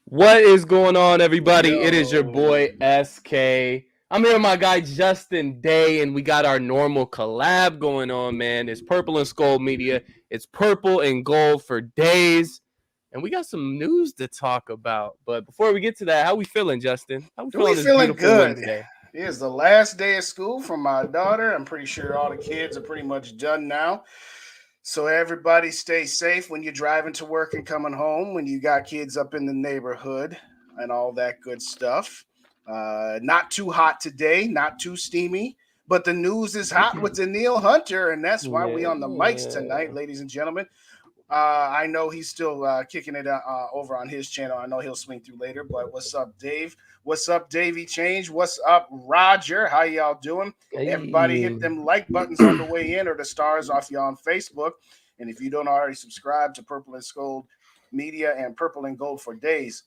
What is going on, everybody? It is your Yo, boy SK. I'm here with my guy Justin Day, and we got our normal collab going on, man. It's Purple and Skull Media. It's Purple and Gold for days, and we got some news to talk about. But before we get to that, how we feeling, Justin? How we we feeling this feeling beautiful good. Wednesday? It is the last day of school for my daughter. I'm pretty sure all the kids are pretty much done now. So everybody stay safe when you're driving to work and coming home, when you got kids up in the neighborhood and all that good stuff. Not too hot today, not too steamy, but the news is hot with Danielle Hunter, and that's why we on the mics tonight, Yeah. ladies and gentlemen. I know he's still kicking it over on his channel. I know he'll swing through later. But what's up, Dave? What's up, Davey Change? What's up, Roger? How y'all doing? Everybody hit Hey. them like buttons on the way in or the stars off you on Facebook. And if you don't already subscribe to Purple and Gold Media and Purple and Gold for Days,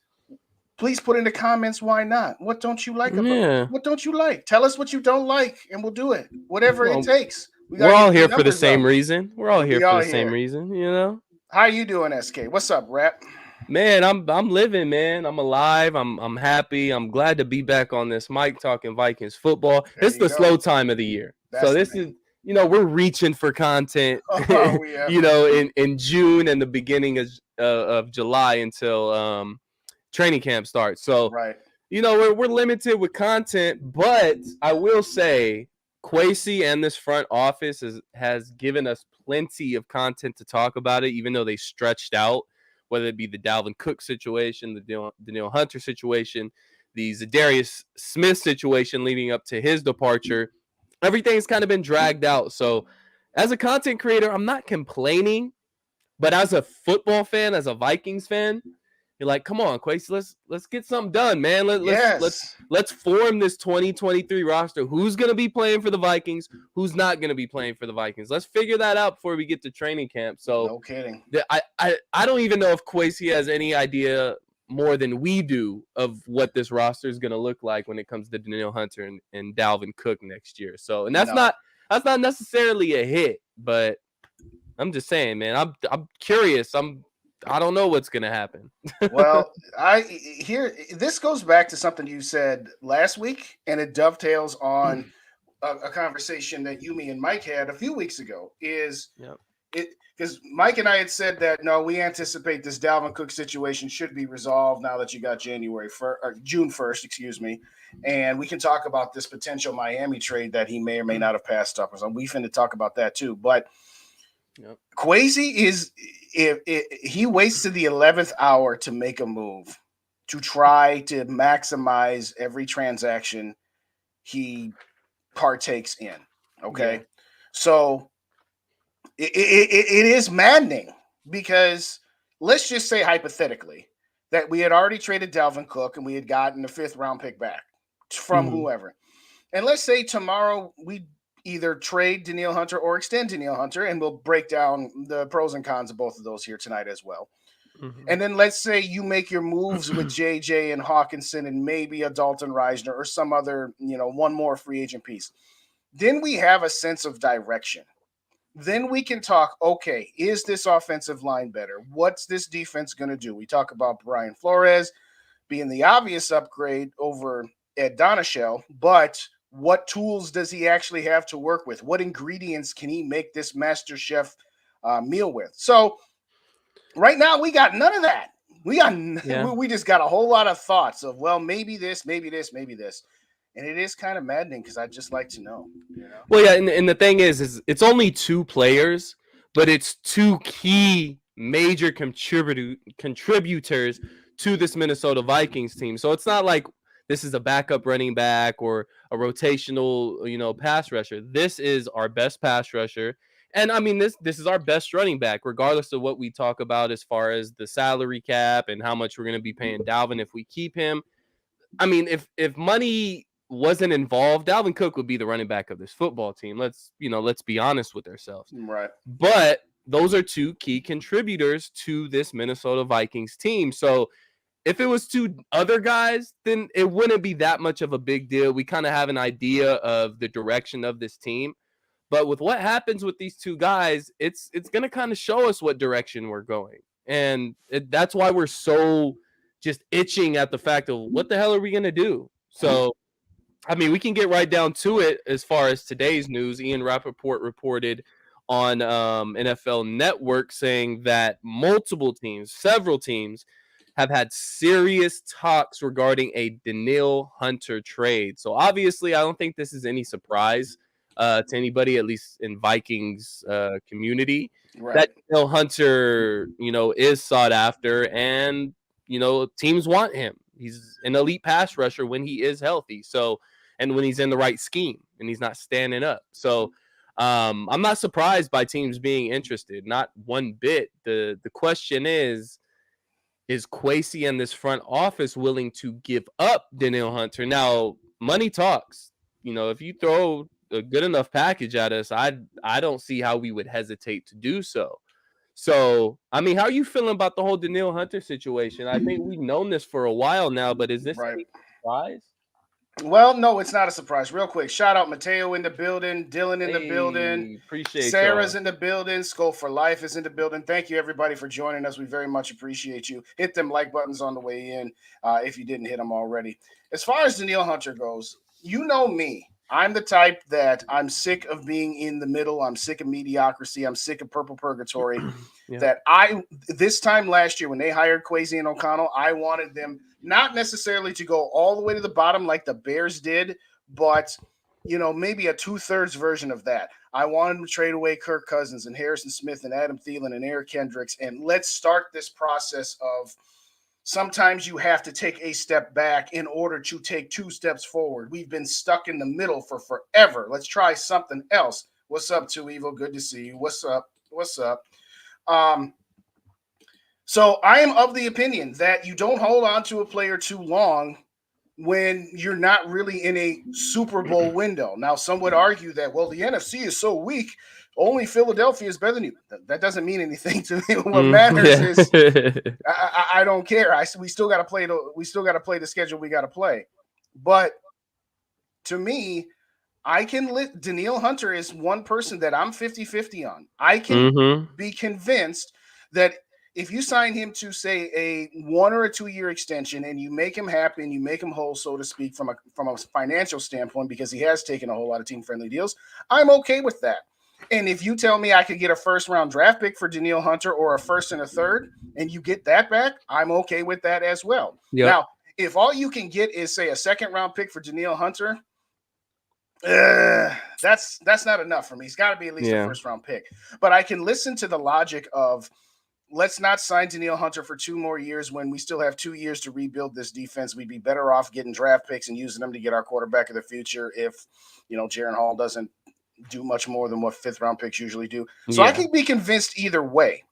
please put in the comments why not. What don't you like about it? Yeah. What don't you like? Tell us what you don't like, and we'll do it. Whatever it Well, takes. We we're gotta all get here these for the numbers same up. reason. We're all here We for all the same here. reason, you know? How you doing, SK? What's up, Rap? Man, I'm living, man. I'm alive. I'm happy. I'm glad to be back on this mic talking Vikings football. There It's you the go. slow time of the year. So That's the this name. is, we're reaching for content, Oh, we have in June and the beginning of July until training camp starts. So, right. we're limited with content, but I will say Quasi and this front office has given us plenty of content to talk about it, even though they stretched out, whether it be the Dalvin Cook situation, the Danielle Hunter situation, the Zadarius Smith situation leading up to his departure. Everything's kind of been dragged out. So, as a content creator, I'm not complaining, but as a football fan, as a Vikings fan, you're like, come on, Quace, let's get something done, man. Yes. Let's form this 2023 roster. Who's gonna be playing for the Vikings? Who's not gonna be playing for the Vikings? Let's figure that out before we get to training camp. So No kidding. I don't even know if Quasi has any idea more than we do of what this roster is gonna look like when it comes to Danielle Hunter and Dalvin Cook next year. So, and No. that's not necessarily a hit, but I'm just saying, man. I'm curious. I don't know what's gonna happen. Well, I here this goes back to something you said last week, and it dovetails on a conversation that you, me, and Mike had a few weeks ago. Is Yep. it because Mike and I had said that no, we anticipate this Dalvin Cook situation should be resolved now that you got June 1st, excuse me, and we can talk about this potential Miami trade that he may or may not have passed up or something. We finna talk about that too, but Yep. Quasi is if he waits to the 11th hour to make a move to try to maximize every transaction he partakes in. Okay, Yeah. so it is maddening because let's just say hypothetically that we had already traded Dalvin Cook and we had gotten a 5th round pick back from Mm-hmm. whoever, and let's say tomorrow we either trade Danielle Hunter or extend Danielle Hunter, and we'll break down the pros and cons of both of those here tonight as well. Mm-hmm. And then let's say you make your moves with JJ and Hawkinson and maybe a Dalton Reisner or some other, one more free agent piece. Then we have a sense of direction. Then we can talk, okay, is this offensive line better? What's this defense going to do? We talk about Brian Flores being the obvious upgrade over Ed Donashell, but what tools does he actually have to work with? What ingredients can he make this master chef meal with? So right now we got none of that. We just got a whole lot of thoughts of, well, maybe this, maybe this, maybe this. And it is kind of maddening because I'd just like to know. Well, yeah, and the thing is it's only 2 players, but it's 2 key major contributors to this Minnesota Vikings team. So it's not like this is a backup running back or a rotational, pass rusher. This is our best pass rusher. And I mean, this is our best running back, regardless of what we talk about as far as the salary cap and how much we're going to be paying Dalvin if we keep him. I mean, if money wasn't involved, Dalvin Cook would be the running back of this football team. Let's be honest with ourselves. Right. But those are 2 key contributors to this Minnesota Vikings team. So if it was 2 other guys, then it wouldn't be that much of a big deal. We kind of have an idea of the direction of this team. But with what happens with these 2 guys, it's going to kind of show us what direction we're going. And that's why we're so just itching at the fact of what the hell are we going to do? So, I mean, we can get right down to it as far as today's news. Ian Rappaport reported on NFL Network saying that several teams, have had serious talks regarding a Danielle Hunter trade. So obviously, I don't think this is any surprise to anybody, at least in Vikings community, that Danielle Hunter, is sought after, and teams want him. He's an elite pass rusher when he is healthy. So, and when he's in the right scheme and he's not standing up. So, I'm not surprised by teams being interested, not one bit. The question is Kwesi and this front office willing to give up Danielle Hunter? Now, money talks. If you throw a good enough package at us, I don't see how we would hesitate to do so. So, I mean, how are you feeling about the whole Danielle Hunter situation? I think we've known this for a while now, but is this a surprise? Well, no, it's not a surprise. Real quick, shout out Mateo in the building, Dylan in the building, appreciate Sarah's y'all. in the building, Skull for Life is in the building. Thank you, everybody, for joining us. We very much appreciate you. Hit them like buttons on the way in if you didn't hit them already. As far as Danielle Hunter goes, you know me. I'm the type that I'm sick of being in the middle. I'm sick of mediocrity. I'm sick of purple purgatory. That this time last year when they hired Kwesi and O'Connell, I wanted them not necessarily to go all the way to the bottom like the Bears did, but maybe a 2/3 version of that. I wanted them to trade away Kirk Cousins and Harrison Smith and Adam Thielen and Eric Kendricks, and let's start this process of sometimes you have to take a step back in order to take 2 steps forward. We've been stuck in the middle for forever. Let's try something else. What's up, Too Evil? Good to see you. What's up? What's up? So I am of the opinion that you don't hold on to a player too long when you're not really in a Super Bowl window. Now, some would argue that, well, the NFC is so weak, only Philadelphia is better than you. That doesn't mean anything to me. What matters is I don't care. We still got to play the schedule we got to play. But to me, Danielle Hunter is one person that I'm 50-50 on. I can be convinced that if you sign him to, say, a 1 or a 2 year extension and you make him happy and you make him whole, so to speak, from a financial standpoint, because he has taken a whole lot of team-friendly deals, I'm okay with that. And if you tell me I could get a first-round draft pick for Danielle Hunter or a first and a third, and you get that back, I'm okay with that as well. Yep. Now, if all you can get is, say, a second-round pick for Danielle Hunter, that's not enough for me. He's got to be at least a first-round pick. But I can listen to the logic of, let's not sign Danielle Hunter for 2 more years when we still have 2 years to rebuild this defense. We'd be better off getting draft picks and using them to get our quarterback of the future if, Jaron Hall doesn't do much more than what 5th-round picks usually do. So I can be convinced either way.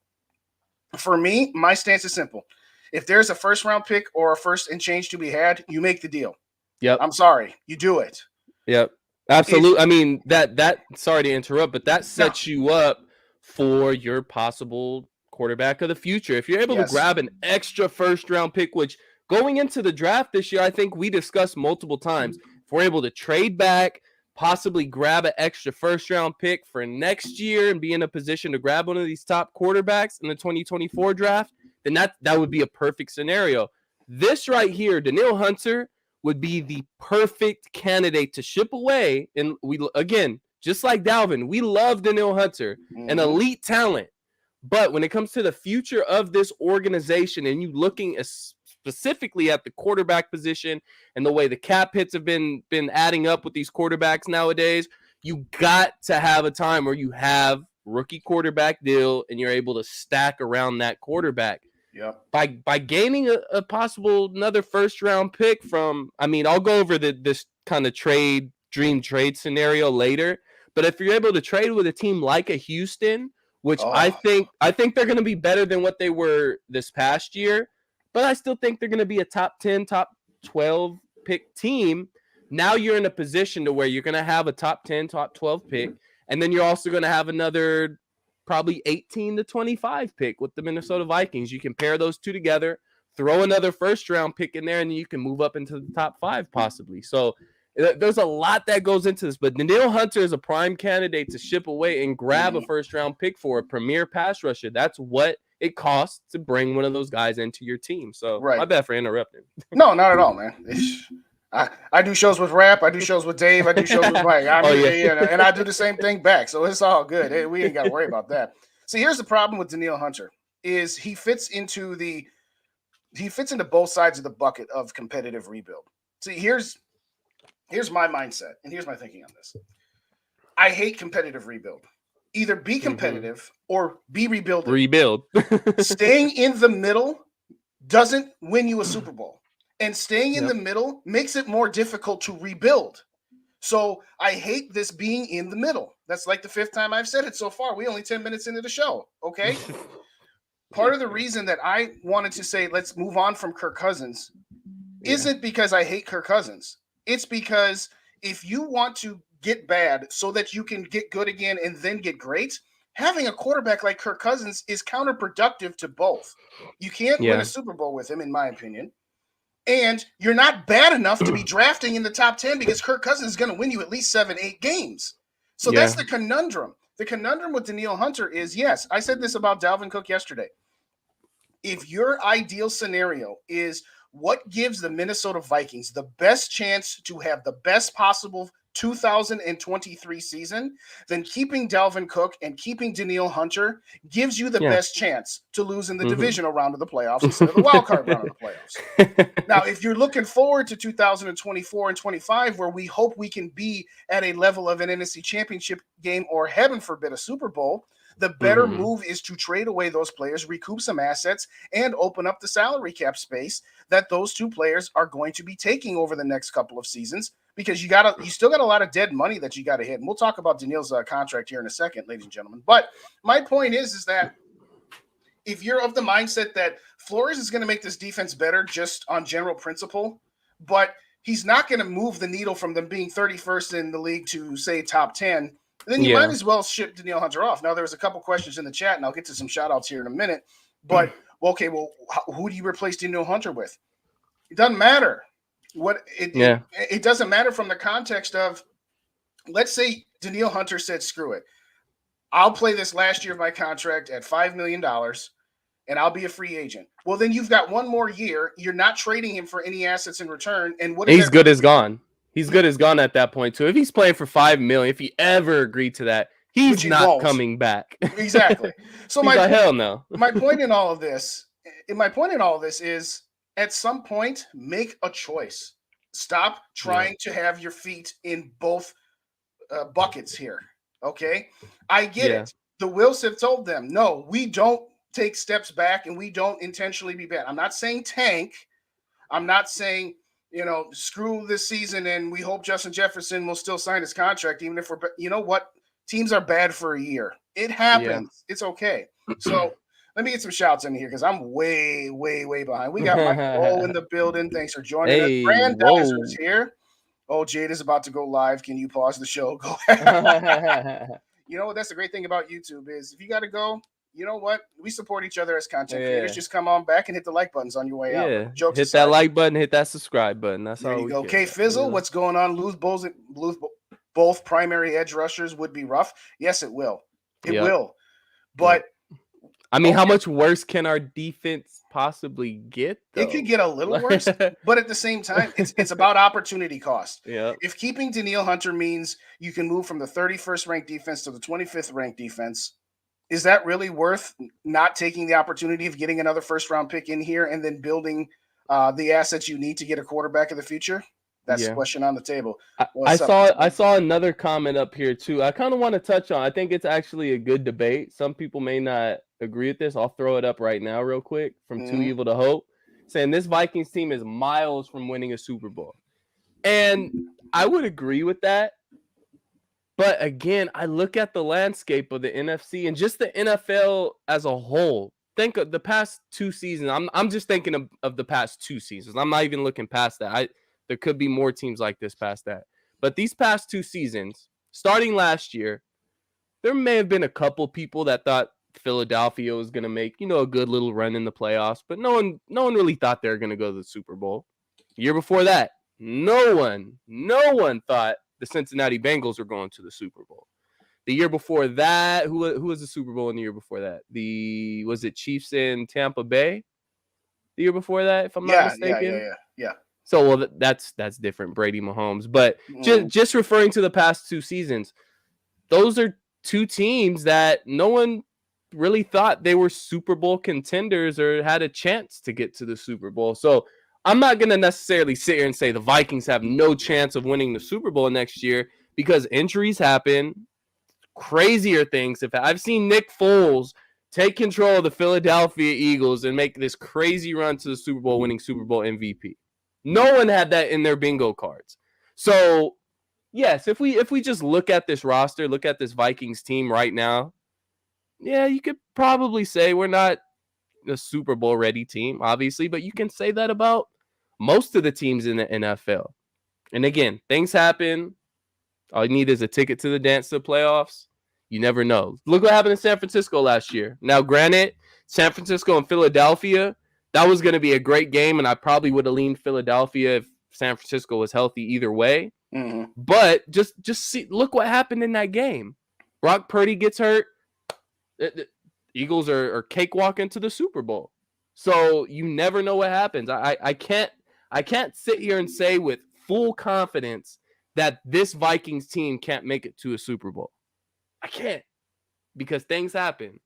For me, my stance is simple. If there's a first-round pick or a first and change to be had, you make the deal. Yep. I'm sorry. You do it. Yep. Absolutely. I mean, that sorry to interrupt, but that sets you up for your possible quarterback of the future. If you're able to grab an extra first-round pick, which going into the draft this year, I think we discussed multiple times, if we're able to trade back, possibly grab an extra first-round pick for next year and be in a position to grab one of these top quarterbacks in the 2024 draft, then that would be a perfect scenario. This right here, Danielle Hunter, would be the perfect candidate to ship away. And we, again, just like Dalvin, we love Danielle Hunter, an elite talent. But when it comes to the future of this organization and you looking specifically at the quarterback position and the way the cap hits have been adding up with these quarterbacks nowadays, you got to have a time where you have rookie quarterback deal and you're able to stack around that quarterback. Yeah. By gaining a possible another first-round pick from, I mean, I'll go over this kind of dream trade scenario later. But if you're able to trade with a team like a Houston, which I think they're going to be better than what they were this past year, but I still think they're going to be a top 10, top 12 pick team. Now you're in a position to where you're going to have a top 10, top 12 pick, and then you're also going to have another probably 18 to 25 pick with the Minnesota Vikings. You can pair those two together, throw another first-round pick in there, and then you can move up into the top 5 possibly. So there's a lot that goes into this, but Danielle Hunter is a prime candidate to ship away and grab a first-round pick for a premier pass rusher. That's what it costs to bring one of those guys into your team. So my bad for interrupting. No, not at all, man. I do shows with Rap. I do shows with Dave. I do shows with Mike. And I do the same thing back. So it's all good. We ain't got to worry about that. See, here's the problem with Danielle Hunter is he fits into both sides of the bucket of competitive rebuild. See, here's my mindset and here's my thinking on this. I hate competitive rebuild. Either be competitive or be rebuilding. Rebuild. Staying in the middle doesn't win you a Super Bowl. And staying in the middle makes it more difficult to rebuild. So I hate this being in the middle. That's like the 5th time I've said it so far. We only 10 minutes into the show, okay? Part of the reason that I wanted to say let's move on from Kirk Cousins isn't because I hate Kirk Cousins. It's because if you want to get bad so that you can get good again and then get great, having a quarterback like Kirk Cousins is counterproductive to both. You can't win a Super Bowl with him, in my opinion. And you're not bad enough to be drafting in the top 10 because Kirk Cousins is going to win you at least 7-8 games. So that's the conundrum. The conundrum with Danielle Hunter is, yes, I said this about Dalvin Cook yesterday. If your ideal scenario is what gives the Minnesota Vikings the best chance to have the best possible 2023 season, then keeping Dalvin Cook and keeping Danielle Hunter gives you the best chance to lose in the divisional round of the playoffs instead of the wild card round of the playoffs. Now, if you're looking forward to 2024 and 25, where we hope we can be at a level of an NFC championship game or, heaven forbid, a Super Bowl, the better move is to trade away those players, recoup some assets, and open up the salary cap space that those two players are going to be taking over the next couple of seasons, because you still got a lot of dead money that you got to hit. And we'll talk about Danielle's contract here in a second, ladies and gentlemen. But my point is that if you're of the mindset that Flores is going to make this defense better just on general principle, but he's not going to move the needle from them being 31st in the league to, say, top 10, then you might as well ship Danielle Hunter off. Now, there was a couple questions in the chat, and I'll get to some shout-outs here in a minute. But, who do you replace Danielle Hunter with? It doesn't matter. It doesn't matter from the context of, let's say Danielle Hunter said, screw it. I'll play this last year of my contract at $5 million, and I'll be a free agent. Well, then you've got one more year. You're not trading him for any assets in return. And he's good as gone. He's good as gone at that point, too. If he's playing for $5 million, if he ever agreed to that, he's not coming back. Exactly. So hell no. my point in all of this is, at some point, make a choice. Stop trying to have your feet in both buckets here. Okay? I get it. The Wills have told them, no, we don't take steps back and we don't intentionally be bad. I'm not saying tank. I'm not saying, screw this season and we hope Justin Jefferson will still sign his contract, even if we're, teams are bad for a year. It happens. It's okay. So let me get some shouts in here because I'm way, way, way behind. We got Mike Rowe in the building. Thanks for joining us. Brand Dowser's here. Oh, Jade is about to go live. Can you pause the show? Go ahead. You know what? That's the great thing about YouTube is if you got to go, you know what? We support each other as content creators. Just come on back and hit the like buttons on your way out. Jokes hit aside. That like button, hit that subscribe button. That's there all you we go. K Fizzle, what's going on? Lose both primary edge rushers would be rough. Yes, it will. It will. But I mean, how much worse can our defense possibly get, though? It could get a little worse, but at the same time, it's about opportunity cost. Yeah. If keeping Danielle Hunter means you can move from the 31st ranked defense to the 25th ranked defense, is that really worth not taking the opportunity of getting another first-round pick in here and then building the assets you need to get a quarterback of the future? That's the question on the table. I saw another comment up here, too. I kind of want to touch on. I think it's actually a good debate. Some people may not agree with this. I'll throw it up right now real quick from Too Evil to Hope, saying this Vikings team is miles from winning a Super Bowl. And I would agree with that. But again, I look at the landscape of the NFC and just the NFL as a whole. Think of the past 2 seasons. I'm just thinking of the past 2 seasons. I'm not even looking past that. There could be more teams like this past that. But these past 2 seasons, starting last year, there may have been a couple people that thought Philadelphia was going to make, a good little run in the playoffs, but no one really thought they were going to go to the Super Bowl. The year before that, no one thought the Cincinnati Bengals were going to the Super Bowl. The year before that, who was the Super Bowl in the year before that? Was it Chiefs in Tampa Bay? The year before that, if I'm not mistaken. Yeah. So well, that's different. Brady, Mahomes, but Mm. just referring to the past 2 seasons, those are 2 teams that no one really thought they were Super Bowl contenders or had a chance to get to the Super Bowl. So I'm not going to necessarily sit here and say the Vikings have no chance of winning the Super Bowl next year because injuries happen. Crazier things. If I've seen Nick Foles take control of the Philadelphia Eagles and make this crazy run to the Super Bowl, winning Super Bowl MVP. No one had that in their bingo cards. So yes, if we just look at this roster, look at this Vikings team right now, yeah, you could probably say we're not a Super Bowl ready team, obviously, but you can say that about most of the teams in the NFL. And again, things happen. All you need is a ticket to the dance to the playoffs. You never know. Look what happened in San Francisco last year. Now, granted, San Francisco and Philadelphia, that was going to be a great game, and I probably would have leaned Philadelphia if San Francisco was healthy either way. Mm-hmm. But just see, look what happened in that game. Brock Purdy gets hurt. The Eagles are cakewalking to the Super Bowl. So you never know what happens. I can't sit here and say with full confidence that this Vikings team can't make it to a Super Bowl. I can't, because things happen.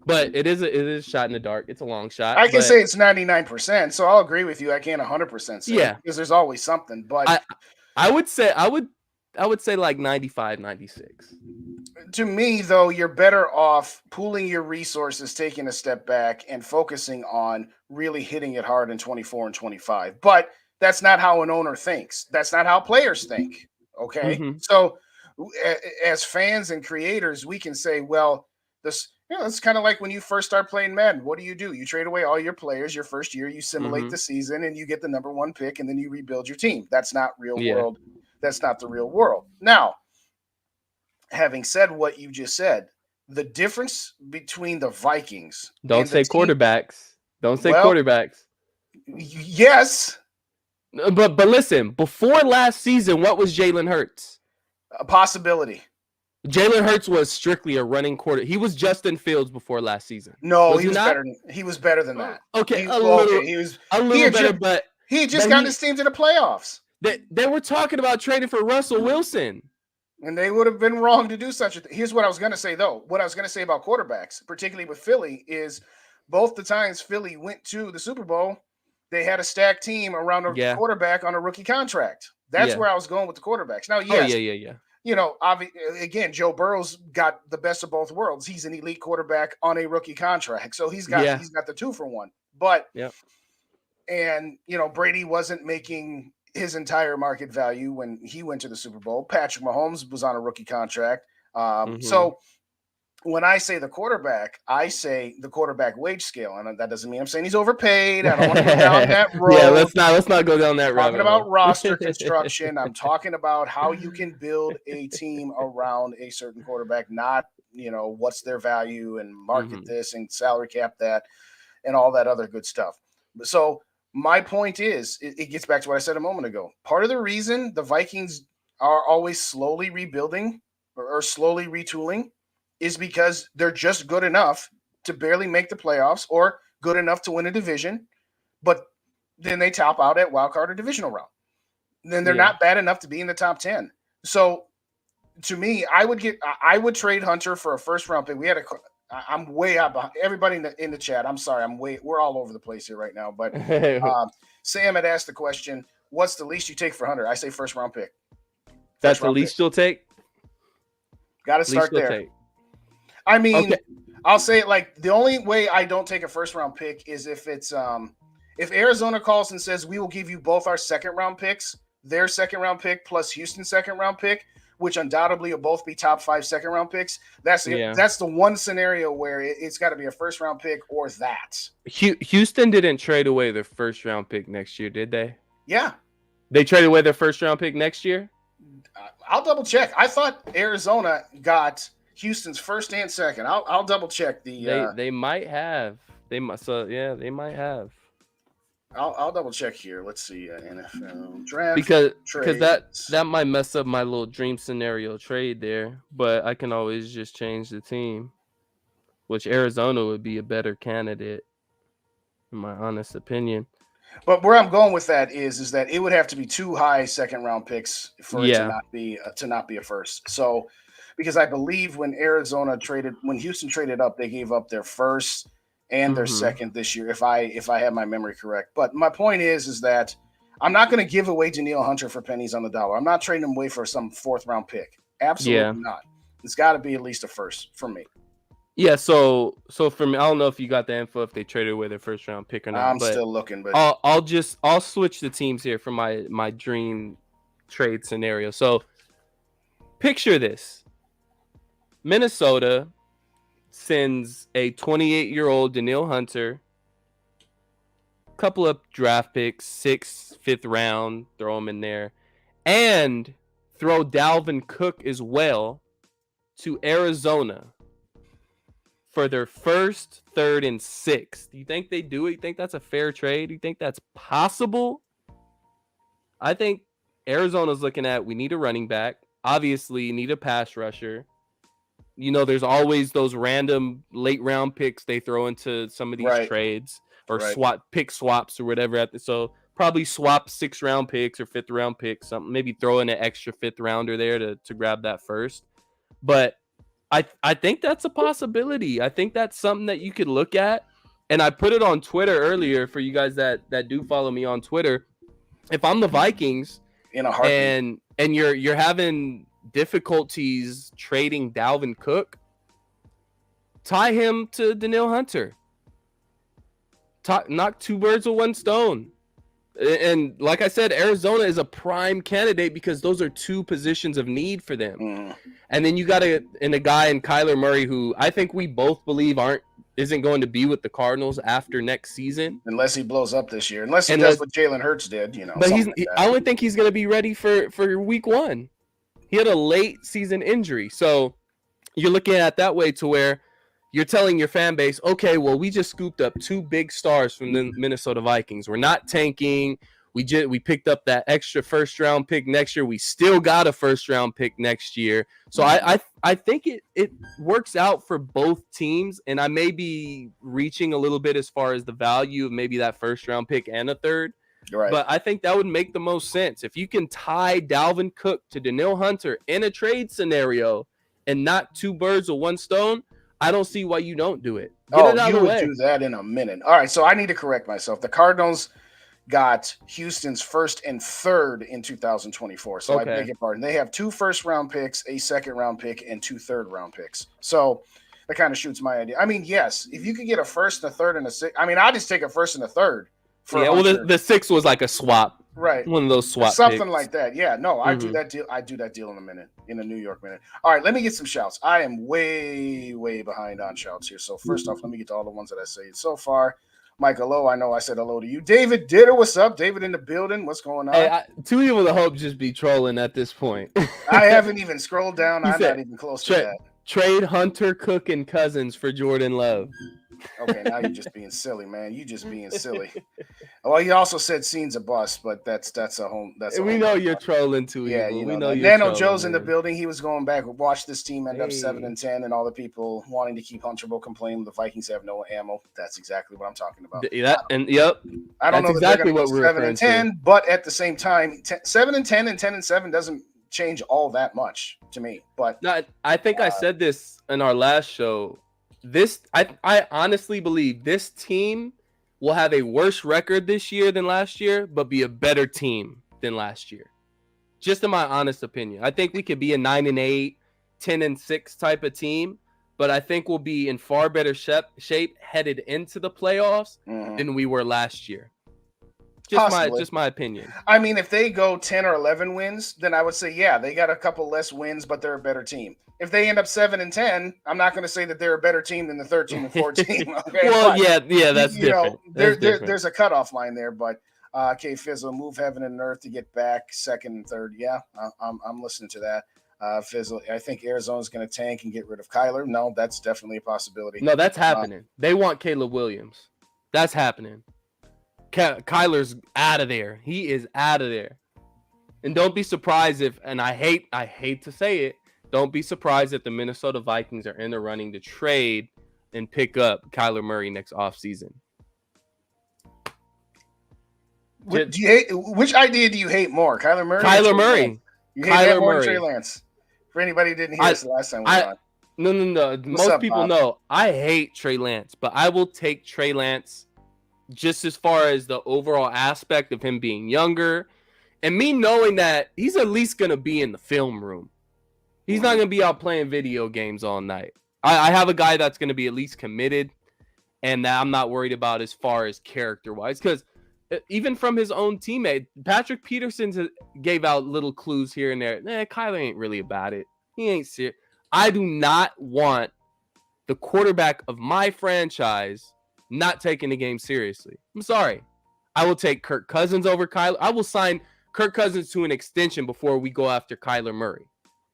But it is a shot in the dark. It's a long shot. I can say it's 99%, so I'll agree with you. I can't 100% say because there's always something. But I would say like 95, 96. To me, though, you're better off pooling your resources, taking a step back, and focusing on really hitting it hard in 24 and 25. But that's not how an owner thinks. That's not how players think. Okay. Mm-hmm. So as fans and creators, we can say, well, it's kind of like when you first start playing Madden. What do? You trade away all your players your first year, you simulate the season, and you get the number 1 pick, and then you rebuild your team. That's not real world. That's not the real world. Now, having said what you just said, the difference between the Vikings Don't say quarterbacks. Yes. But listen, before last season, what was Jalen Hurts? A possibility. Jalen Hurts was strictly a running quarter. He was Justin Fields before last season. No, he was better. He was better than that. Okay, a little better, but he had just gotten his team to the playoffs. They were talking about trading for Russell Wilson. And they would have been wrong to do such a thing. Here's what I was going to say, though. What I was going to say about quarterbacks, particularly with Philly, is both the times Philly went to the Super Bowl, they had a stacked team around a quarterback on a rookie contract. That's where I was going with the quarterbacks. Now, yes. You know, again, Joe Burrow's got the best of both worlds. He's an elite quarterback on a rookie contract. So he's got the 2-for-1. But and you know, Brady wasn't making his entire market value when he went to the Super Bowl. Patrick Mahomes was on a rookie contract. So when I say the quarterback, I say the quarterback wage scale, and that doesn't mean I'm saying he's overpaid. I don't want to go down that road. Let's not go down that road. I'm talking about roster construction. I'm talking about how you can build a team around a certain quarterback, not, you know, what's their value and market this and salary cap that and all that other good stuff. So my point is, it gets back to what I said a moment ago. Part of the reason the Vikings are always slowly rebuilding or slowly retooling is because they're just good enough to barely make the playoffs or good enough to win a division, but then they top out at wild card or divisional round. Then they're not bad enough to be in the top 10. So to me, I would trade Hunter for a first round pick. I'm way out behind everybody in the chat. I'm sorry. We're all over the place here right now, but Sam had asked the question, what's the least you take for Hunter? I say first round pick. That's the least you'll take? Got to start there. I mean, I'll say it like the only way I don't take a first round pick is if it's if Arizona calls and says we will give you both our second round picks, their second round pick plus Houston's second round pick, which undoubtedly will both be top 5 second round picks. That's the one scenario where it's got to be a first round pick or that. Houston didn't trade away their first round pick next year, did they? Yeah. They traded away their first round pick next year? I'll double check. I thought Arizona got Houston's first and second. I'll double check the. They might have. They might have. I'll double check here. Let's see. NFL draft Because trades. that might mess up my little dream scenario trade there, but I can always just change the team, which Arizona would be a better candidate, in my honest opinion. But where I'm going with that is that it would have to be 2 high second round picks for it Yeah. to not be a first. So because I believe when Houston traded up, they gave up their first and their Mm-hmm. second this year, if I have my memory correct. But my point is that I'm not going to give away Danielle Hunter for pennies on the dollar. I'm not trading him away for some 4th round pick. Yeah. Absolutely not. It's got to be at least a first for me. Yeah, so for me, I don't know if you got the info if they traded away their first round pick or not. I'm but still looking, but I'll switch the teams here for my dream trade scenario. So picture this: Minnesota sends a 28-year-old Danielle Hunter, couple of draft picks, 6th, 5th round, throw them in there, and throw Dalvin Cook as well to Arizona for their 1st, 3rd, and 6th. Do you think they do it? You think that's a fair trade? Do you think that's possible? I think Arizona's looking at, we need a running back. Obviously, you need a pass rusher. You know, there's always those random late round picks they throw into some of these trades or pick swaps or whatever. So probably swap 6th round picks or 5th round picks, something. Maybe throw in an extra 5th rounder there to grab that first. But I think that's a possibility. I think that's something that you could look at. And I put it on Twitter earlier for you guys that do follow me on Twitter. If I'm the Vikings in a heartbeat, and you're having difficulties trading Dalvin Cook, tie him to Danielle Hunter. Knock 2 birds with 1 stone. And like I said, Arizona is a prime candidate because those are 2 positions of need for them. Mm. And then you got a guy in Kyler Murray who I think we both believe isn't going to be with the Cardinals after next season, unless he blows up this year. Unless he does what Jalen Hurts did, you know. But I don't think he's going to be ready for week 1. He had a late season injury, so you're looking at it that way to where you're telling your fan base, okay, well, we just scooped up 2 big stars from the Minnesota Vikings. We're not tanking. We picked up that extra 1st round pick next year. We still got a 1st round pick next year. So I think it works out for both teams, and I may be reaching a little bit as far as the value of maybe that 1st round pick and a 3rd. Right. But I think that would make the most sense. If you can tie Dalvin Cook to Danielle Hunter in a trade scenario and not 2 birds with 1 stone, I don't see why you don't do it. Get it out of the way. Do that in a minute. All right, so I need to correct myself. The Cardinals got Houston's 1st and 3rd in 2024. So I beg your pardon. They have 2 1st round picks, a 2nd round pick, and 2 3rd round picks. So that kind of shoots my idea. I mean, yes, if you could get a 1st, a 3rd, and a 6th. I mean, I just take a 1st and a 3rd. Well, the 6th was like a swap. Right. One of those swap something picks. Like that. Yeah, no, I do that deal. I do that deal in a minute, in a New York minute. All right, let me get some shouts. I am way, way behind on shouts here. So first off, let me get to all the ones that I say so far. Michael Lowe, I know I said hello to you. David Ditter, what's up? David in the building. What's going on? Hey, Too Evil to Hope just be trolling at this point. I haven't even scrolled down. I'm not even close to that. Trade Hunter, Cook, and Cousins for Jordan Love. Okay, now you're just being silly, man. You just being silly. Well, he also said Scene's a bust, but that's a whole. We know you're trolling too. Yeah, evil. you we know. You're Nano trolling, Joe's man. in the building. He was going back. Watch this team end up 7-10, and all the people wanting to keep Hunter will complain the Vikings have no ammo. That's exactly what I'm talking about. Yep. I don't know exactly what we're 7-10, but at the same time, 7-10 and 10-7 doesn't change all that much to me. But no, I think I said this in our last show. I honestly believe this team will have a worse record this year than last year, but be a better team than last year. Just in my honest opinion. I think we could be a 9-8, 10-6 type of team, but I think we'll be in far better shape headed into the playoffs than we were last year. Just my opinion. I mean, if they go 10 or 11 wins, then I would say, yeah, they got a couple less wins, but they're a better team. If they end up 7-10, I'm not going to say that they're a better team than the 13 and 14. Okay? Well, but, yeah, that's different. There's a cutoff line there, but K Fizzle, move heaven and earth to get back 2nd and 3rd. Yeah, I'm listening to that. Fizzle, I think Arizona's going to tank and get rid of Kyler. No, that's definitely a possibility. No, that's happening. They want Caleb Williams. That's happening. Kyler's out of there. He is out of there. And don't be surprised if, and I hate to say it, don't be surprised if the Minnesota Vikings are in the running to trade and pick up Kyler Murray next offseason. Which idea do you hate more, Kyler Murray? Kyler Murray. You hate that more than Trey Lance. For anybody who didn't hear us the last time we were on. No. Most people know I hate Trey Lance, but I will take Trey Lance just as far as the overall aspect of him being younger and me knowing that he's at least going to be in the film room. He's not going to be out playing video games all night. I have a guy that's going to be at least committed and that I'm not worried about as far as character-wise, because even from his own teammate, Patrick Peterson gave out little clues here and there. Kyler ain't really about it. He ain't serious. I do not want the quarterback of my franchise not taking the game seriously. I'm sorry. I will take Kirk Cousins over Kyler. I will sign Kirk Cousins to an extension before we go after Kyler Murray.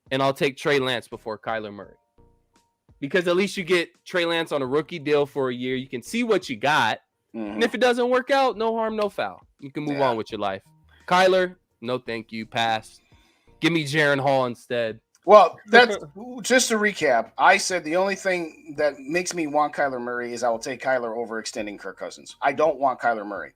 And I'll take Trey Lance before Kyler Murray. Because at least you get Trey Lance on a rookie deal for a year. You can see what you got. Mm-hmm. And if it doesn't work out, no harm, no foul. You can move on with your life. Kyler, no thank you. Pass. Give me Jaron Hall instead. Well, that's just to recap. I said the only thing that makes me want Kyler Murray is I will take Kyler over extending Kirk Cousins. I don't want Kyler Murray.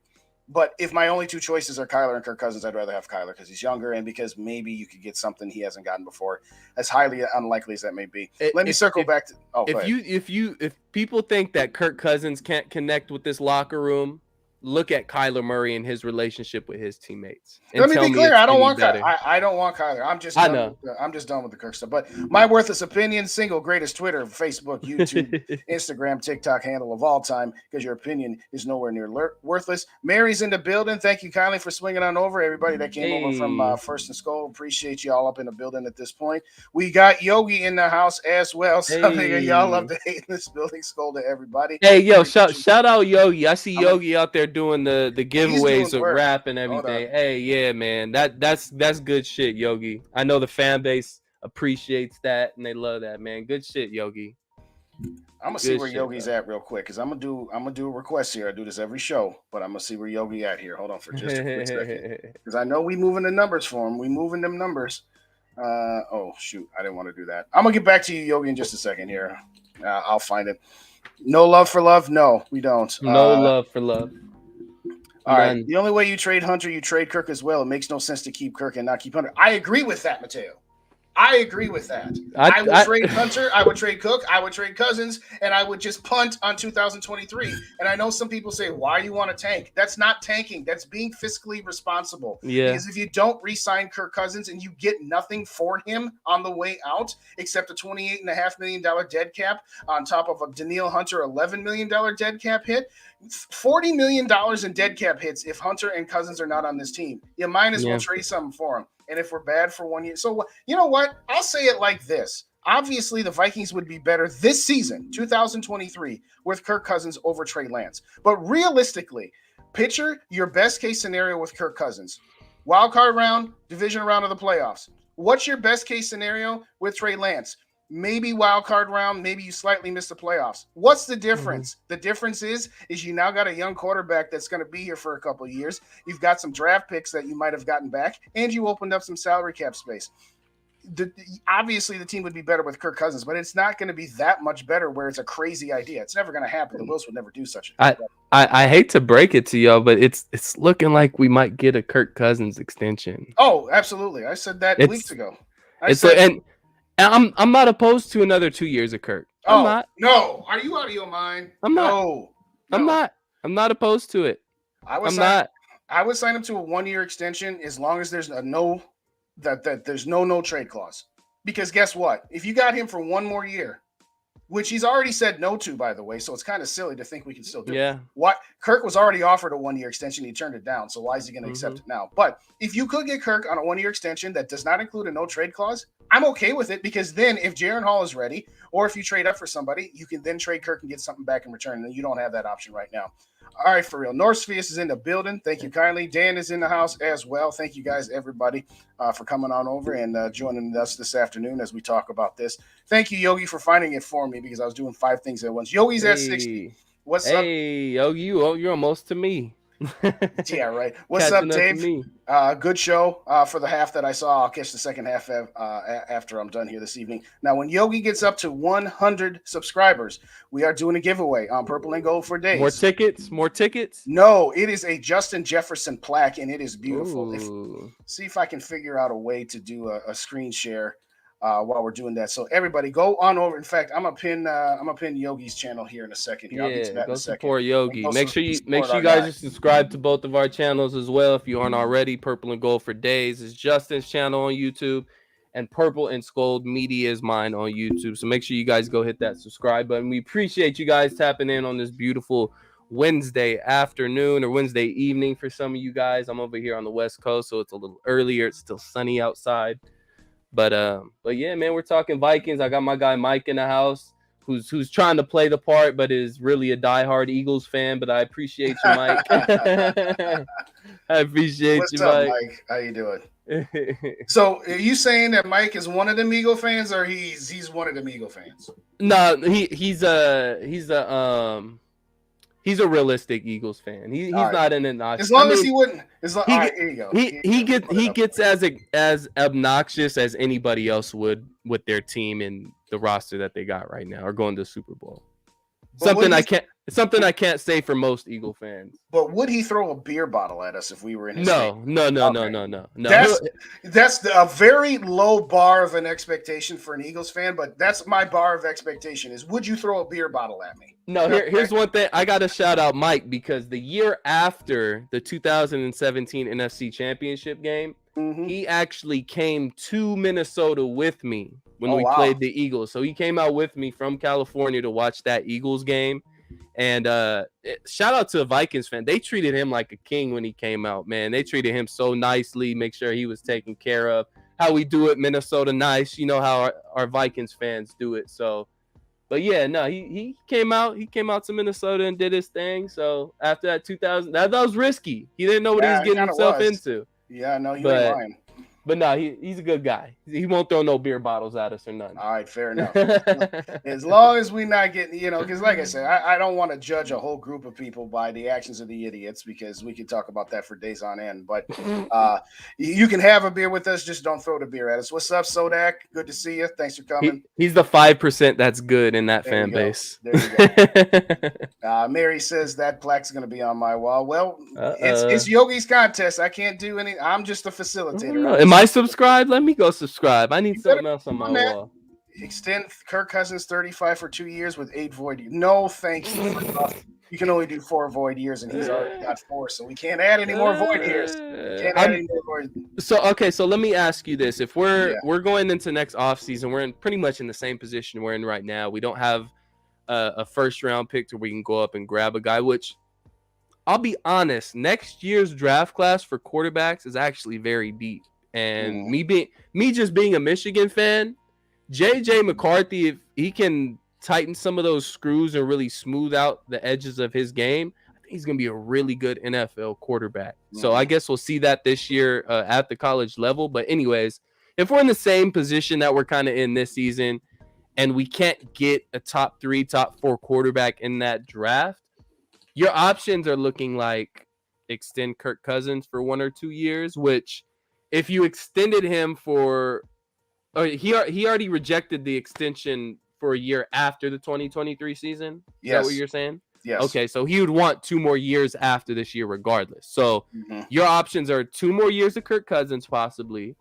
But if my only two choices are Kyler and Kirk Cousins, I'd rather have Kyler because he's younger and because maybe you could get something he hasn't gotten before, as highly unlikely as that may be. Let me circle back to if people think that Kirk Cousins can't connect with this locker room, look at Kyler Murray and his relationship with his teammates. Let me be clear. I don't want Kyler. I don't want Kyler. I'm just done with the Kirk stuff. But my worthless opinion, single greatest Twitter, Facebook, YouTube, Instagram, TikTok handle of all time, because your opinion is nowhere near worthless. Mary's in the building. Thank you kindly for swinging on over. Everybody that came over from First and Skull, appreciate you all up in the building at this point. We got Yogi in the house as well. Something y'all love to hate in this building. Skull to everybody. Hey, yo, shout out Yogi. I see Yogi out there doing the giveaways with rap and everything. Hey, yeah, man, that's good shit, Yogi. I know the fan base appreciates that and they love that, man. Good shit, Yogi. I'm gonna see where Yogi's at real quick because I'm gonna do a request here. I do this every show, but I'm gonna see where Yogi at here. Hold on for just a quick second because I know we moving the numbers for him. We moving them numbers. Oh shoot, I didn't want to do that. I'm gonna get back to you, Yogi, in just a second here. I'll find it. No love for love. No, we don't. No love for love. All right. The only way you trade Hunter, you trade Kirk as well. It makes no sense to keep Kirk and not keep Hunter. I agree with that, Mateo. I agree with that. I would trade Hunter. I would trade Cook. I would trade Cousins, and I would just punt on 2023. And I know some people say, "Why do you want to tank?" That's not tanking. That's being fiscally responsible. Yeah. Because if you don't re-sign Kirk Cousins and you get nothing for him on the way out, except a $28.5 million dead cap on top of a Danielle Hunter $11 million dead cap hit, $40 million in dead cap hits if Hunter and Cousins are not on this team. You might as well trade something for him. And if we're bad for 1 year. So, you know what? I'll say it like this. Obviously, the Vikings would be better this season, 2023, with Kirk Cousins over Trey Lance. But realistically, picture your best case scenario with Kirk Cousins. Wild card round, division round of the playoffs. What's your best case scenario with Trey Lance? Maybe wild card round, maybe you slightly miss the playoffs. What's the difference? The difference is you now got a young quarterback that's going to be here for a couple of years. You've got some draft picks that you might have gotten back, and you opened up some salary cap space. Obviously, the team would be better with Kirk Cousins, but it's not going to be that much better where it's a crazy idea. It's never going to happen. The Wills would never do such a thing. I hate to break it to y'all, but it's looking like we might get a Kirk Cousins extension. Oh, absolutely. I said that weeks ago. I'm not opposed to another 2 years of Kirk. I'm not. No. Are you out of your mind? I'm not. No. I'm not. I'm not opposed to it. I would sign him to a 1 year extension as long as there's there's no trade clause. Because guess what? If you got him for 1 more year, which he's already said no to, by the way, so it's kind of silly to think we can still do it. What Kirk was already offered a 1 year extension, he turned it down. So why is he going to accept it now? But if you could get Kirk on a 1 year extension that does not include a no trade clause, I'm okay with it because then if Jaron Hall is ready, or if you trade up for somebody, you can then trade Kirk and get something back in return. And you don't have that option right now. All right, for real. Norspheus is in the building. Thank you kindly. Dan is in the house as well. Thank you guys, everybody, for coming on over and joining us this afternoon as we talk about this. Thank you, Yogi, for finding it for me because I was doing 5 things at once. Yogi's at 60. What's up? Hey, Yogi, you're almost to me. Yeah, right. What's Catching up, up to Dave? me. Good show for the half that I saw. I'll catch the second half after I'm done here this evening. Now, when Yogi gets up to 100 subscribers, we are doing a giveaway on Purple and Gold for More days. tickets? More tickets? No, it is a Justin Jefferson plaque, and it is beautiful. Ooh. See if I can figure out a way to do a screen share while we're doing that. So everybody, go on over. In fact, I'm gonna pin Yogi's channel here in a second. Here, I'll get to Yeah, that in go a second. support Yogi. Make sure you support you our guys guy. are subscribed to both of our channels as well. If you aren't already, Purple and Gold for Days is Justin's channel on YouTube, and Purple and Gold Media is mine on YouTube. So make sure you guys go hit that subscribe button. We appreciate you guys tapping in on this beautiful Wednesday afternoon or Wednesday evening for some of you guys. I'm over here on the West Coast, so it's a little earlier. It's still sunny outside. But yeah, man, we're talking Vikings. I got my guy Mike in the house who's trying to play the part, but is really a diehard Eagles fan. But I appreciate you, Mike. I appreciate What's you, up, Mike. Mike? How you doing? So, are you saying that Mike is one of them Eagle fans, or he's one of them Eagle fans? No, he's a realistic Eagles fan. He's right. not an obnoxious. As long as he wouldn't. As long, he, all right, here you go. He gets as obnoxious as anybody else would with their team and the roster that they got right now, or going to the Super Bowl. Something I can't say for most Eagle fans. But would he throw a beer bottle at us if we were in his No. That's a very low bar of an expectation for an Eagles fan, but that's my bar of expectation is, would you throw a beer bottle at me? No, here's one thing. I got to shout out Mike, because the year after the 2017 NFC Championship game, he actually came to Minnesota with me when we played the Eagles. So he came out with me from California to watch that Eagles game. And shout out to a Vikings fan. They treated him like a king when he came out, man. They treated him so nicely, make sure he was taken care of. How we do it, Minnesota nice. You know how our Vikings fans do it. So, but yeah, no, he came out. He came out to Minnesota and did his thing. So after that 2000, that was risky. He didn't know what he was getting himself into. Yeah, no, you ain't lying. But no, he's a good guy. He won't throw no beer bottles at us or nothing. All right, fair enough. As long as we're not getting, because like I said, I don't want to judge a whole group of people by the actions of the idiots, because we could talk about that for days on end. But you can have a beer with us, just don't throw the beer at us. What's up, Sodak? Good to see you. Thanks for coming. He's the 5% that's good in that fan base. There you go. Mary says that plaque's going to be on my wall. Well, it's Yogi's contest. I can't do any. I'm just a facilitator. Am I subscribed? Let me go subscribe. I need something else on my wall. Extend Kirk Cousins 35 for 2 years with 8 void years. No, thank you. You can only do 4 void years, and he's already got 4, so we can't add any more void years. So let me ask you this: if we're going into next offseason, we're pretty much in the same position we're in right now. We don't have a first round pick to where we can go up and grab a guy. Which, I'll be honest, next year's draft class for quarterbacks is actually very deep. And me just being a Michigan fan, JJ McCarthy, if he can tighten some of those screws and really smooth out the edges of his game, I think he's going to be a really good NFL quarterback. So I guess we'll see that this year at the college level. But anyways, if we're in the same position that we're kind of in this season and we can't get a top 3, top 4 quarterback in that draft, your options are looking like extend Kirk Cousins for 1 or 2 years, which if you extended him for he already rejected the extension for a year after the 2023 season. Is that what you're saying? Yes. Okay, so he would want 2 more years after this year regardless. So your options are 2 more years of Kirk Cousins possibly.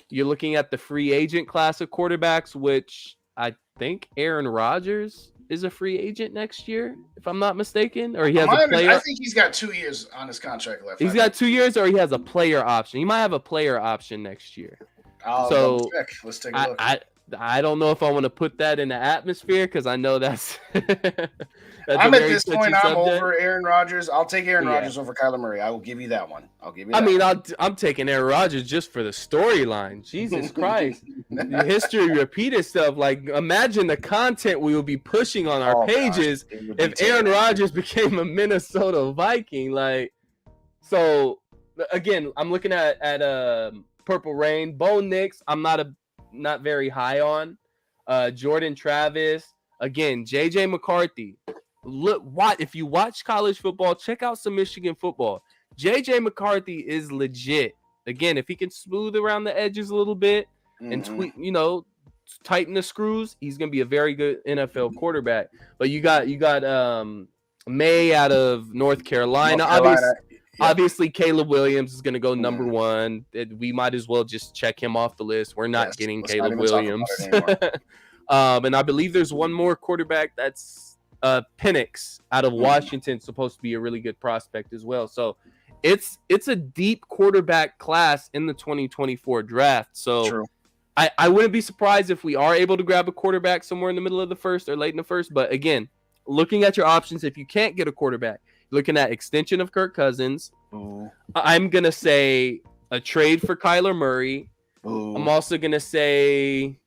You're looking at the free agent class of quarterbacks, which I think Aaron Rodgers is a free agent next year, if I'm not mistaken, or he has a player. I think he's got 2 years on his contract left. He's got 2 years, or he has a player option. He might have a player option next year. So let's take a look. I don't know if I want to put that in the atmosphere, because I know that's. I'm at this point. I'm over Aaron Rodgers. I'll take Aaron Rodgers over Kyler Murray. I will give you that one. I'm taking Aaron Rodgers just for the storyline. Jesus Christ, the history repeat itself. Like, imagine the content we will be pushing on our pages if Aaron Rodgers became a Minnesota Viking. Like, so again, I'm looking at Purple Rain, Bo Nix. I'm not very high on. Jordan Travis, again, JJ McCarthy. look, what if you watch college football, check out some Michigan football. JJ McCarthy is legit. Again, if he can smooth around the edges a little bit and tweak, tighten the screws, he's gonna be a very good NFL quarterback. But you got May out of North Carolina. Obviously, Caleb Williams is gonna go number one. We might as well just check him off the list. We're not getting Caleb Williams. And I believe there's one more quarterback that's Penix out of Washington, supposed to be a really good prospect as well. So it's a deep quarterback class in the 2024 draft. So True. I wouldn't be surprised if we are able to grab a quarterback somewhere in the middle of the first or late in the first. But again, looking at your options, if you can't get a quarterback, looking at extension of Kirk Cousins, I'm going to say a trade for Kyler Murray. I'm also going to say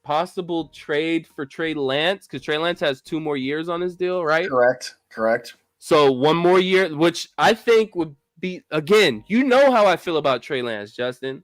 possible trade for Trey Lance, because Trey Lance has 2 more years on his deal, right? Correct. So 1 more year, which I think would be, again, you know how I feel about Trey Lance, Justin.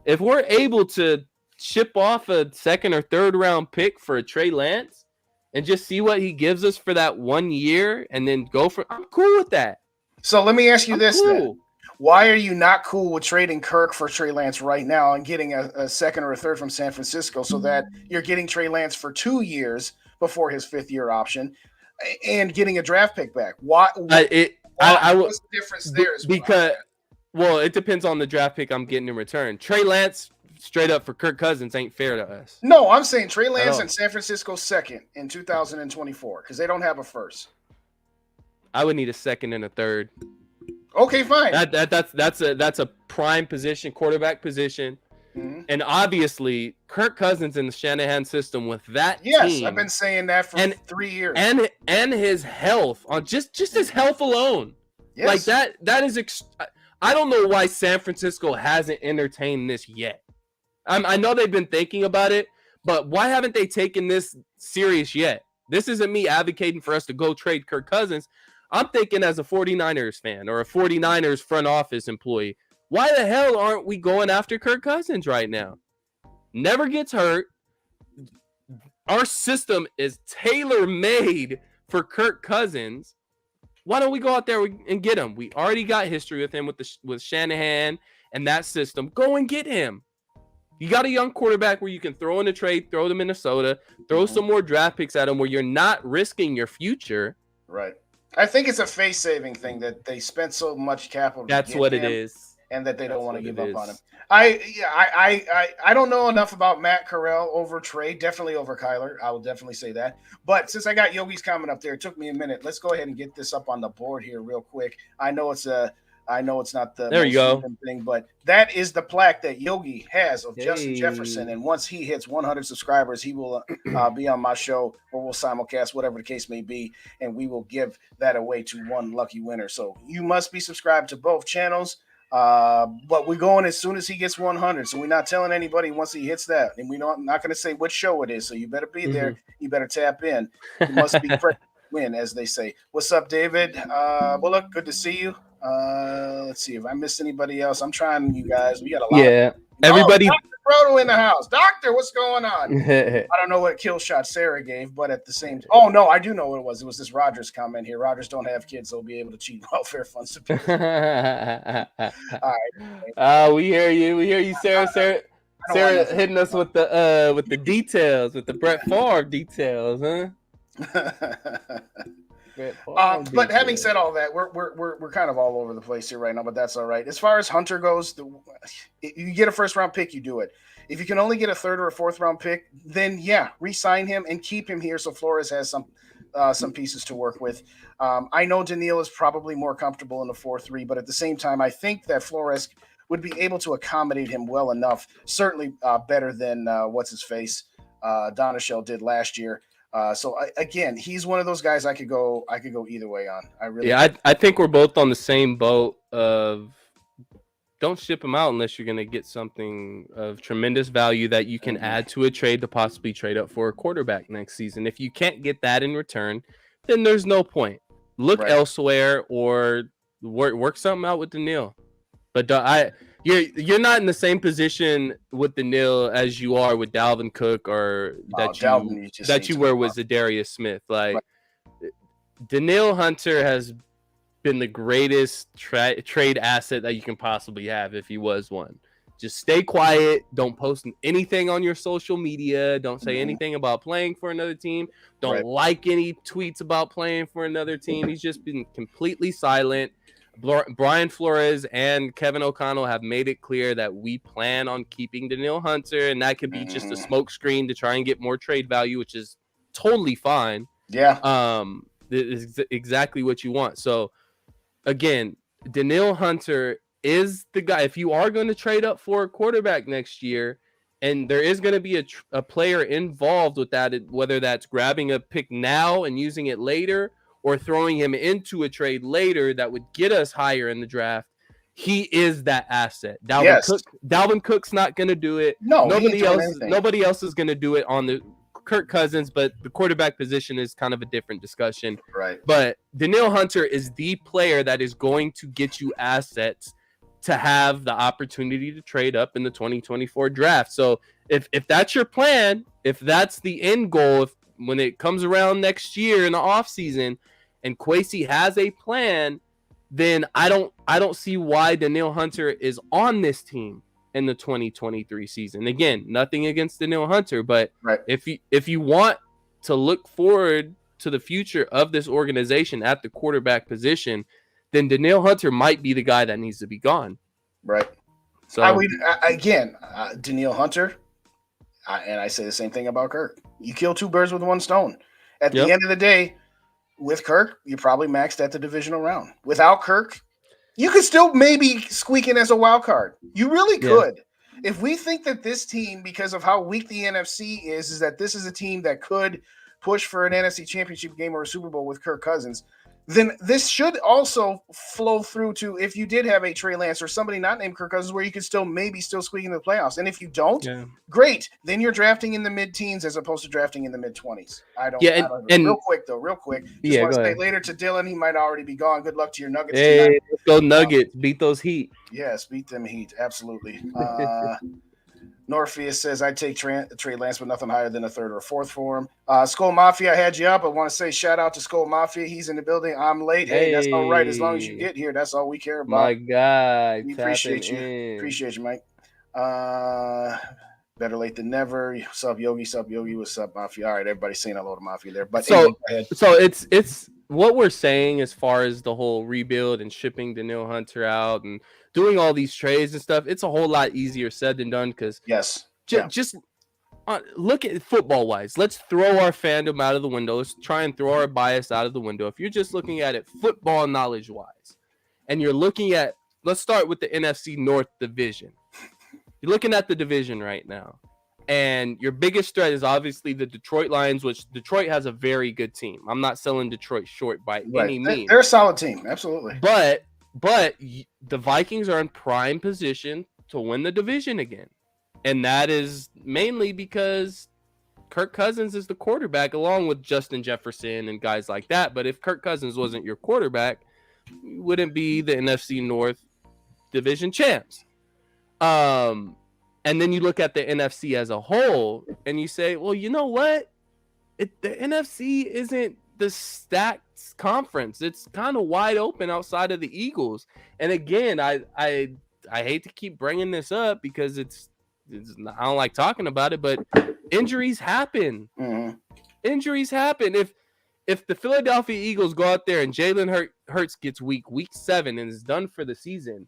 If we're able to ship off a 2nd or 3rd round pick for a Trey Lance and just see what he gives us for that 1 year and then go for, I'm cool with that. So let me ask you this then. Why are you not cool with trading Kirk for Trey Lance right now and getting a 2nd or a 3rd from San Francisco so that you're getting Trey Lance for 2 years before his 5th year option and getting a draft pick back? What's the difference there? Because, well, it depends on the draft pick I'm getting in return. Trey Lance straight up for Kirk Cousins ain't fair to us. No, I'm saying Trey Lance and San Francisco 2nd in 2024 because they don't have a 1st. I would need a 2nd and a 3rd. Okay, fine. That's a prime position, quarterback position, and obviously Kirk Cousins in the Shanahan system with that team. I've been saying that for 3 years. And his health on just his health alone, like that is. I don't know why San Francisco hasn't entertained this yet. I know they've been thinking about it, but why haven't they taken this serious yet? This isn't me advocating for us to go trade Kirk Cousins. I'm thinking as a 49ers fan or a 49ers front office employee, why the hell aren't we going after Kirk Cousins right now? Never gets hurt. Our system is tailor-made for Kirk Cousins. Why don't we go out there and get him? We already got history with him with Shanahan and that system. Go and get him. You got a young quarterback where you can throw in a trade, throw to Minnesota, throw some more draft picks at him where you're not risking your future. Right. I think it's a face-saving thing that they spent so much capital. That's what it is, and that they don't want to give up on him. I don't know enough about Matt Corral over Trey. Definitely over Kyler. I will definitely say that. But since I got Yogi's comment up there, it took me a minute. Let's go ahead and get this up on the board here real quick. I know it's not the there you go thing, but that is the plaque that Yogi has of Justin Jefferson. And once he hits 100 subscribers, he will be on my show, or we'll simulcast, whatever the case may be, and we will give that away to one lucky winner. So you must be subscribed to both channels. But we're going as soon as he gets 100. So we're not telling anybody once he hits that, and we're not going to say what show it is. So you better be there. You better tap in. You must be prepared to win, as they say. What's up, David? Well, look, good to see you. Let's see if I missed anybody else. I'm trying, you guys. We got a lot. Yeah, everybody. Dr. Proto in the house. Doctor, what's going on? I don't know what kill shot Sarah gave, but at the same time, oh no, I do know what it was. It was this Rogers comment here. Rogers don't have kids, so he'll be able to cheat welfare funds. All right. We hear you. We hear you, Sarah. Sarah hitting us with the details, with the Brett Favre details, huh? But having said all that, we're kind of all over the place here right now, but that's all right. As far as Hunter goes, you get a 1st round pick, you do it. If you can only get a 3rd or a 4th round pick, then re-sign him and keep him here so Flores has some pieces to work with. I know Danielle is probably more comfortable in the 4-3, but at the same time, I think that Flores would be able to accommodate him well enough, certainly better than what's his face Donachelle did last year. So again, he's one of those guys I could go either way on. I think we're both on the same boat of don't ship him out unless you're going to get something of tremendous value that you can add to a trade to possibly trade up for a quarterback next season. If you can't get that in return, then there's no point. Look elsewhere or work something out with Danielle. But you're not in the same position with Danielle as you are with Dalvin Cook or that you were with Zadarius Smith. Like Danielle Hunter has been the greatest trade asset that you can possibly have if he was one. Just stay quiet. Don't post anything on your social media. Don't say anything about playing for another team. Don't like any tweets about playing for another team. He's just been completely silent. Brian Flores and Kevin O'Connell have made it clear that we plan on keeping Danielle Hunter, and that could be just a smokescreen to try and get more trade value, which is totally fine. Yeah. This is exactly what you want. So, again, Danielle Hunter is the guy. If you are going to trade up for a quarterback next year, and there is going to be a player involved with that, whether that's grabbing a pick now and using it later or throwing him into a trade later that would get us higher in the draft, he is that asset. Dalvin Cook's not going to do it. No, nobody else is going to do it on the Kirk Cousins, but the quarterback position is kind of a different discussion. Right. But Danielle Hunter is the player that is going to get you assets to have the opportunity to trade up in the 2024 draft. So if that's your plan, if that's the end goal, when it comes around next year in the offseason and Kwesi has a plan, then I don't see why Danielle Hunter is on this team in the 2023 season. Again, nothing against Danielle Hunter, but if you want to look forward to the future of this organization at the quarterback position, then Danielle Hunter might be the guy that needs to be gone. Right. So Danielle Hunter, and I say the same thing about Kirk. You kill two birds with one stone. At the end of the day, with Kirk, you probably maxed at the divisional round. Without Kirk, you could still maybe squeak in as a wild card. You really could. If we think that this team, because of how weak the NFC is that this is a team that could push for an NFC championship game or a Super Bowl with Kirk Cousins, then this should also flow through to if you did have a Trey Lance or somebody not named Kirk Cousins where you could still squeak into the playoffs. And if you don't, great. Then you're drafting in the mid-teens as opposed to drafting in the mid-20s. Real quick. Just want to say later to Dylan, he might already be gone. Good luck to your Nuggets tonight. Let's go Nuggets. Beat those Heat. Yes, beat them Heat. Absolutely. Norpheus says, I'd take Trey Lance, but nothing higher than a third or a fourth for him. Skull Mafia had you up. I want to say shout out to Skull Mafia. He's in the building. I'm late. Hey, that's all right. As long as you get here, that's all we care about. My guy. We appreciate you. Appreciate you, Mike. Better late than never. What's up, Yogi? What's up, Yogi? What's up, Mafia? All right, everybody's saying hello to Mafia there. But so it's what we're saying as far as the whole rebuild and shipping Danielle Hunter out and doing all these trades and stuff. It's a whole lot easier said than done because just look at football wise. Let's throw our fandom out of the window. Let's try and throw our bias out of the window. If you're just looking at it football knowledge wise, and you're looking at, let's start with the NFC North division. You're looking at the division right now, and your biggest threat is obviously the Detroit Lions, which Detroit has a very good team. I'm not selling Detroit short by any means. They're a solid team, absolutely. But the Vikings are in prime position to win the division again, and that is mainly because Kirk Cousins is the quarterback, along with Justin Jefferson and guys like that. But if Kirk Cousins wasn't your quarterback, you wouldn't be the NFC North division champs. And then you look at the NFC as a whole and you say, well, you know what? The NFC isn't the stacked conference. It's kind of wide open outside of the Eagles. And again, I hate to keep bringing this up because it's I don't like talking about it, but injuries happen. Mm-hmm. Injuries happen. If the Philadelphia Eagles go out there and Jalen Hurts gets week 7 and is done for the season,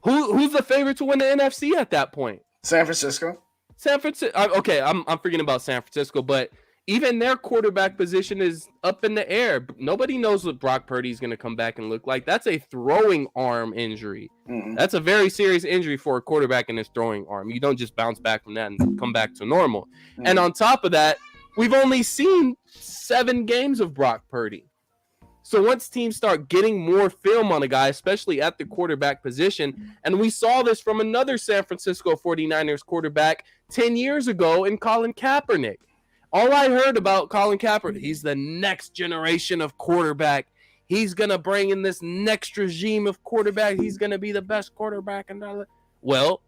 who's the favorite to win the NFC at that point? San Francisco. Okay, I'm forgetting about San Francisco, but even their quarterback position is up in the air. Nobody knows what Brock Purdy is going to come back and look like. That's a throwing arm injury. Mm-hmm. That's a very serious injury for a quarterback in his throwing arm. You don't just bounce back from that and come back to normal. Mm-hmm. And on top of that, we've only seen 7 games of Brock Purdy. So once teams start getting more film on a guy, especially at the quarterback position, and we saw this from another San Francisco 49ers quarterback 10 years ago in Colin Kaepernick. All I heard about Colin Kaepernick, he's the next generation of quarterback. He's going to bring in this next regime of quarterback. He's going to be the best quarterback. Well,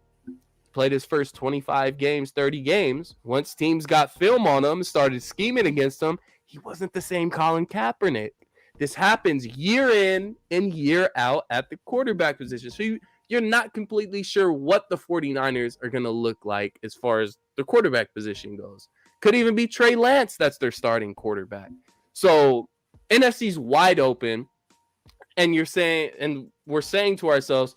played his first 25 games, 30 games. Once teams got film on him, started scheming against him, he wasn't the same Colin Kaepernick. This happens year in and year out at the quarterback position. So you're not completely sure what the 49ers are going to look like as far as the quarterback position goes. Could even be Trey Lance that's their starting quarterback. So NFC's wide open, and we're saying to ourselves,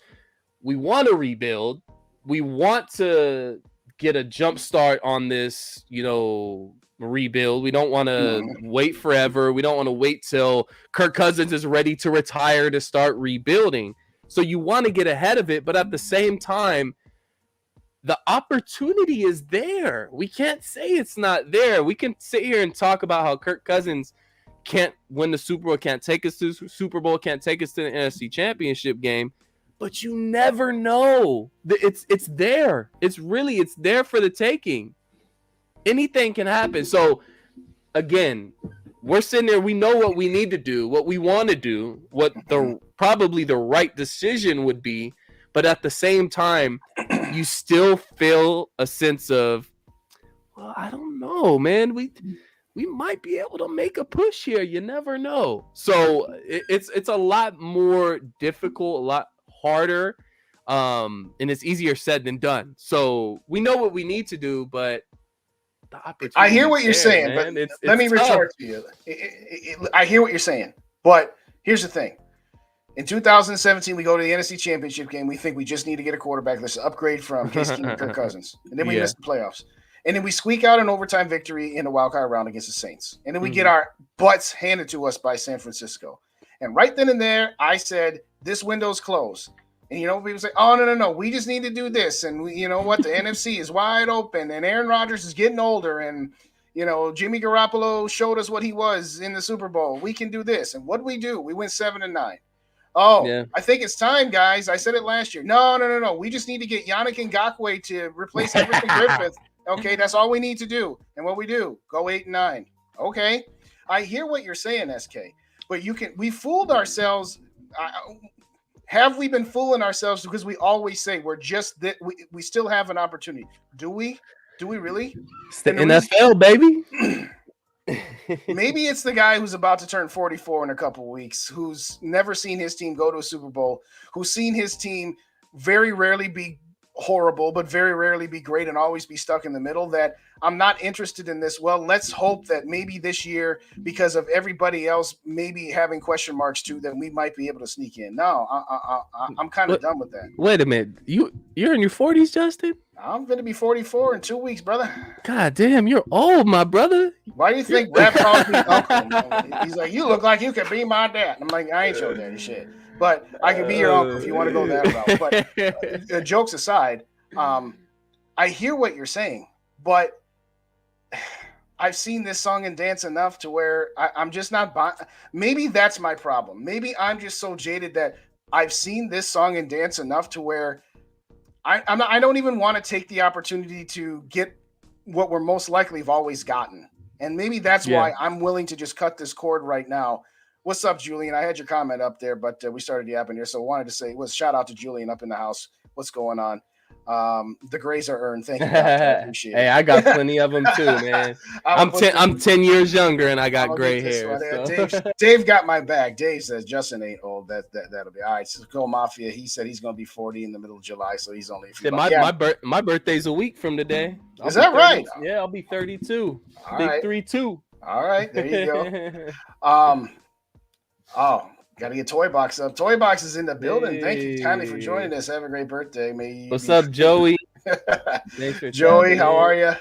we want to rebuild. We want to get a jump start on this, rebuild. We don't want to wait forever. We don't want to wait till Kirk Cousins is ready to retire to start rebuilding. So you want to get ahead of it, but at the same time, the opportunity is there. We can't say it's not there. We can sit here and talk about how Kirk Cousins can't win the Super Bowl, can't take us to the Super Bowl, can't take us to the NFC Championship game, but you never know. It's there. It's there for the taking. Anything can happen. So again, we're sitting there. We know what we need to do, what we want to do, what probably the right decision would be. But at the same time, you still feel a sense of, well, I don't know, man. We might be able to make a push here. You never know. So it's a lot more difficult, a lot harder, and it's easier said than done. So we know what we need to do, but the opportunity. I hear what you're saying, man. but let me retort to you. I hear what you're saying, but here's the thing. In 2017, we go to the NFC Championship game. We think we just need to get a quarterback. Let's upgrade from Case Keenum and Kirk Cousins. And then we miss the playoffs. And then we squeak out an overtime victory in the wild card round against the Saints. And then we get our butts handed to us by San Francisco. And right then and there, I said, this window's closed. And, people say, oh, no. We just need to do this. And, you know what? The NFC is wide open. And Aaron Rodgers is getting older. And, Jimmy Garoppolo showed us what he was in the Super Bowl. We can do this. And what do? We went 7-9. Oh, yeah. I think it's time, guys. I said it last year. No. We just need to get Yannick Ngakoue to replace Everson Griffith. Okay, that's all we need to do. And what we do, go 8-9. Okay, I hear what you're saying, SK. But we fooled ourselves. Have we been fooling ourselves? Because we always say we're just that. We still have an opportunity. Do we? Do we really? It's the NFL, baby. Maybe it's the guy who's about to turn 44 in a couple of weeks, who's never seen his team go to a Super Bowl, who's seen his team very rarely be horrible, but very rarely be great and always be stuck in the middle, that I'm not interested in this. Well, let's hope that maybe this year, because of everybody else maybe having question marks too, that we might be able to sneak in. No, I'm kind of done with that. Wait a minute. You're in your 40s, Justin? I'm going to be 44 in 2 weeks, brother. God damn, you're old, my brother. Why do you think Rap calls me uncle? He's like, you look like you could be my dad. I'm like, I ain't your daddy shit. But I can be your uncle if you want to go that route. But jokes aside, I hear what you're saying, but I've seen this song and dance enough to where I'm just not maybe that's my problem. Maybe I'm just so jaded that I've seen this song and dance enough to where I don't even want to take the opportunity to get what we're most likely have always gotten. And maybe that's why I'm willing to just cut this cord right now. What's up, Julian? I had your comment up there, but we started yapping here. So I wanted to say, shout out to Julian up in the house. What's going on? The grays are earned. Thank you. I appreciate it. Hey, I got plenty of them too, man. I'm 10 years younger and I got gray hair. So. Dave got my back. Dave says Justin ain't old. That'll be all right. Cisco Mafia. He said he's going to be 40 in the middle of July, so he's only a few. My birthday's a week from today. Is that right? Yeah, I'll be 32. All Big right. 3-2. All right, there you go. Oh, got to get Toy Box up. Toy Box is in the building. Thank you kindly for joining us. Have a great birthday. What's up, Joey? Joey, how are you?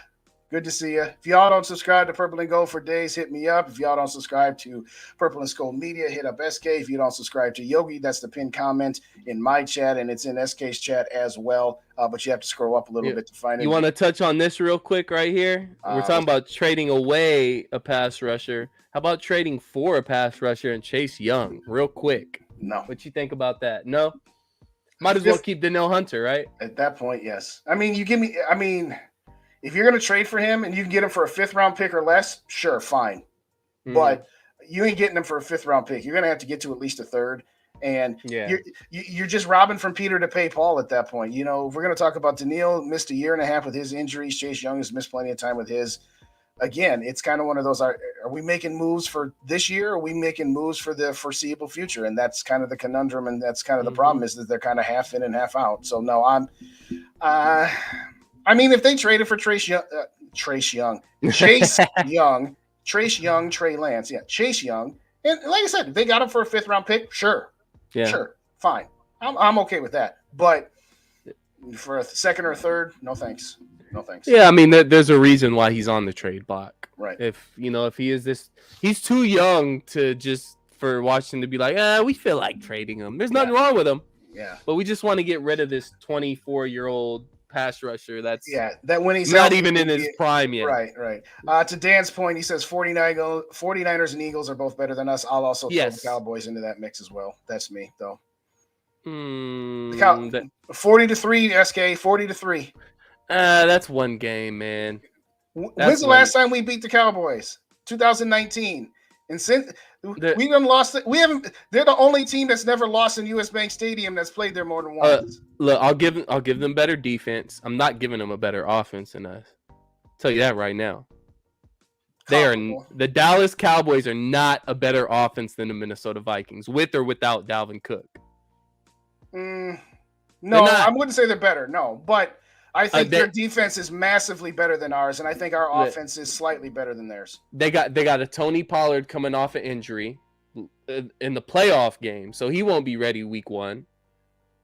Good to see you. If y'all don't subscribe to Purple and Gold for days, hit me up. If y'all don't subscribe to Purple and Gold Media, hit up SK. If you don't subscribe to Yogi, that's the pinned comment in my chat, and it's in SK's chat as well. But you have to scroll up a little bit to find it. You want to touch on this real quick right here? We're talking about trading away a pass rusher. How about trading for a pass rusher and Chase Young real quick? No. What you think about that? No? Might as well keep Danielle Hunter, right? At that point, yes. I mean, if you're going to trade for him and you can get him for a 5th-round pick or less, sure, fine. Mm-hmm. But you ain't getting him for a 5th-round pick. You're going to have to get to at least a 3rd. And you're just robbing from Peter to pay Paul at that point. If we're going to talk about Danielle, missed a year and a half with his injuries. Chase Young has missed plenty of time with his. again, it's kind of one of those, are we making moves for this year, or are we making moves for the foreseeable future? And that's kind of the conundrum, and that's kind of the problem, is that they're kind of half in and half out. So no, I mean, if they traded for Chase Young, Trey Lance, Chase Young, and like I said, if they got him for a 5th round pick, sure, fine, I'm okay with that. But for a 2nd or 3rd, no thanks. Yeah, I mean, there's a reason why he's on the trade block. Right. If he is this, he's too young to just for Washington to be like, we feel like trading him. There's nothing wrong with him. Yeah. But we just want to get rid of this 24-year-old pass rusher. That when he's not even in his prime yet. Right. To Dan's point, he says 49ers and Eagles are both better than us. I'll also throw the Cowboys into that mix as well. That's me, though. 40-3, SK, 40-3. That's one game, man. When's the last time we beat the Cowboys? 2019. And since we haven't lost it, they're the only team that's never lost in US Bank Stadium that's played there more than once. Look, I'll give them better defense. I'm not giving them a better offense than us. I'll tell you that right now. The Dallas Cowboys are not a better offense than the Minnesota Vikings, with or without Dalvin Cook. No, I wouldn't say they're better. No, but I think their defense is massively better than ours, and I think our offense is slightly better than theirs. They got a Tony Pollard coming off an injury in the playoff game, so he won't be ready week 1.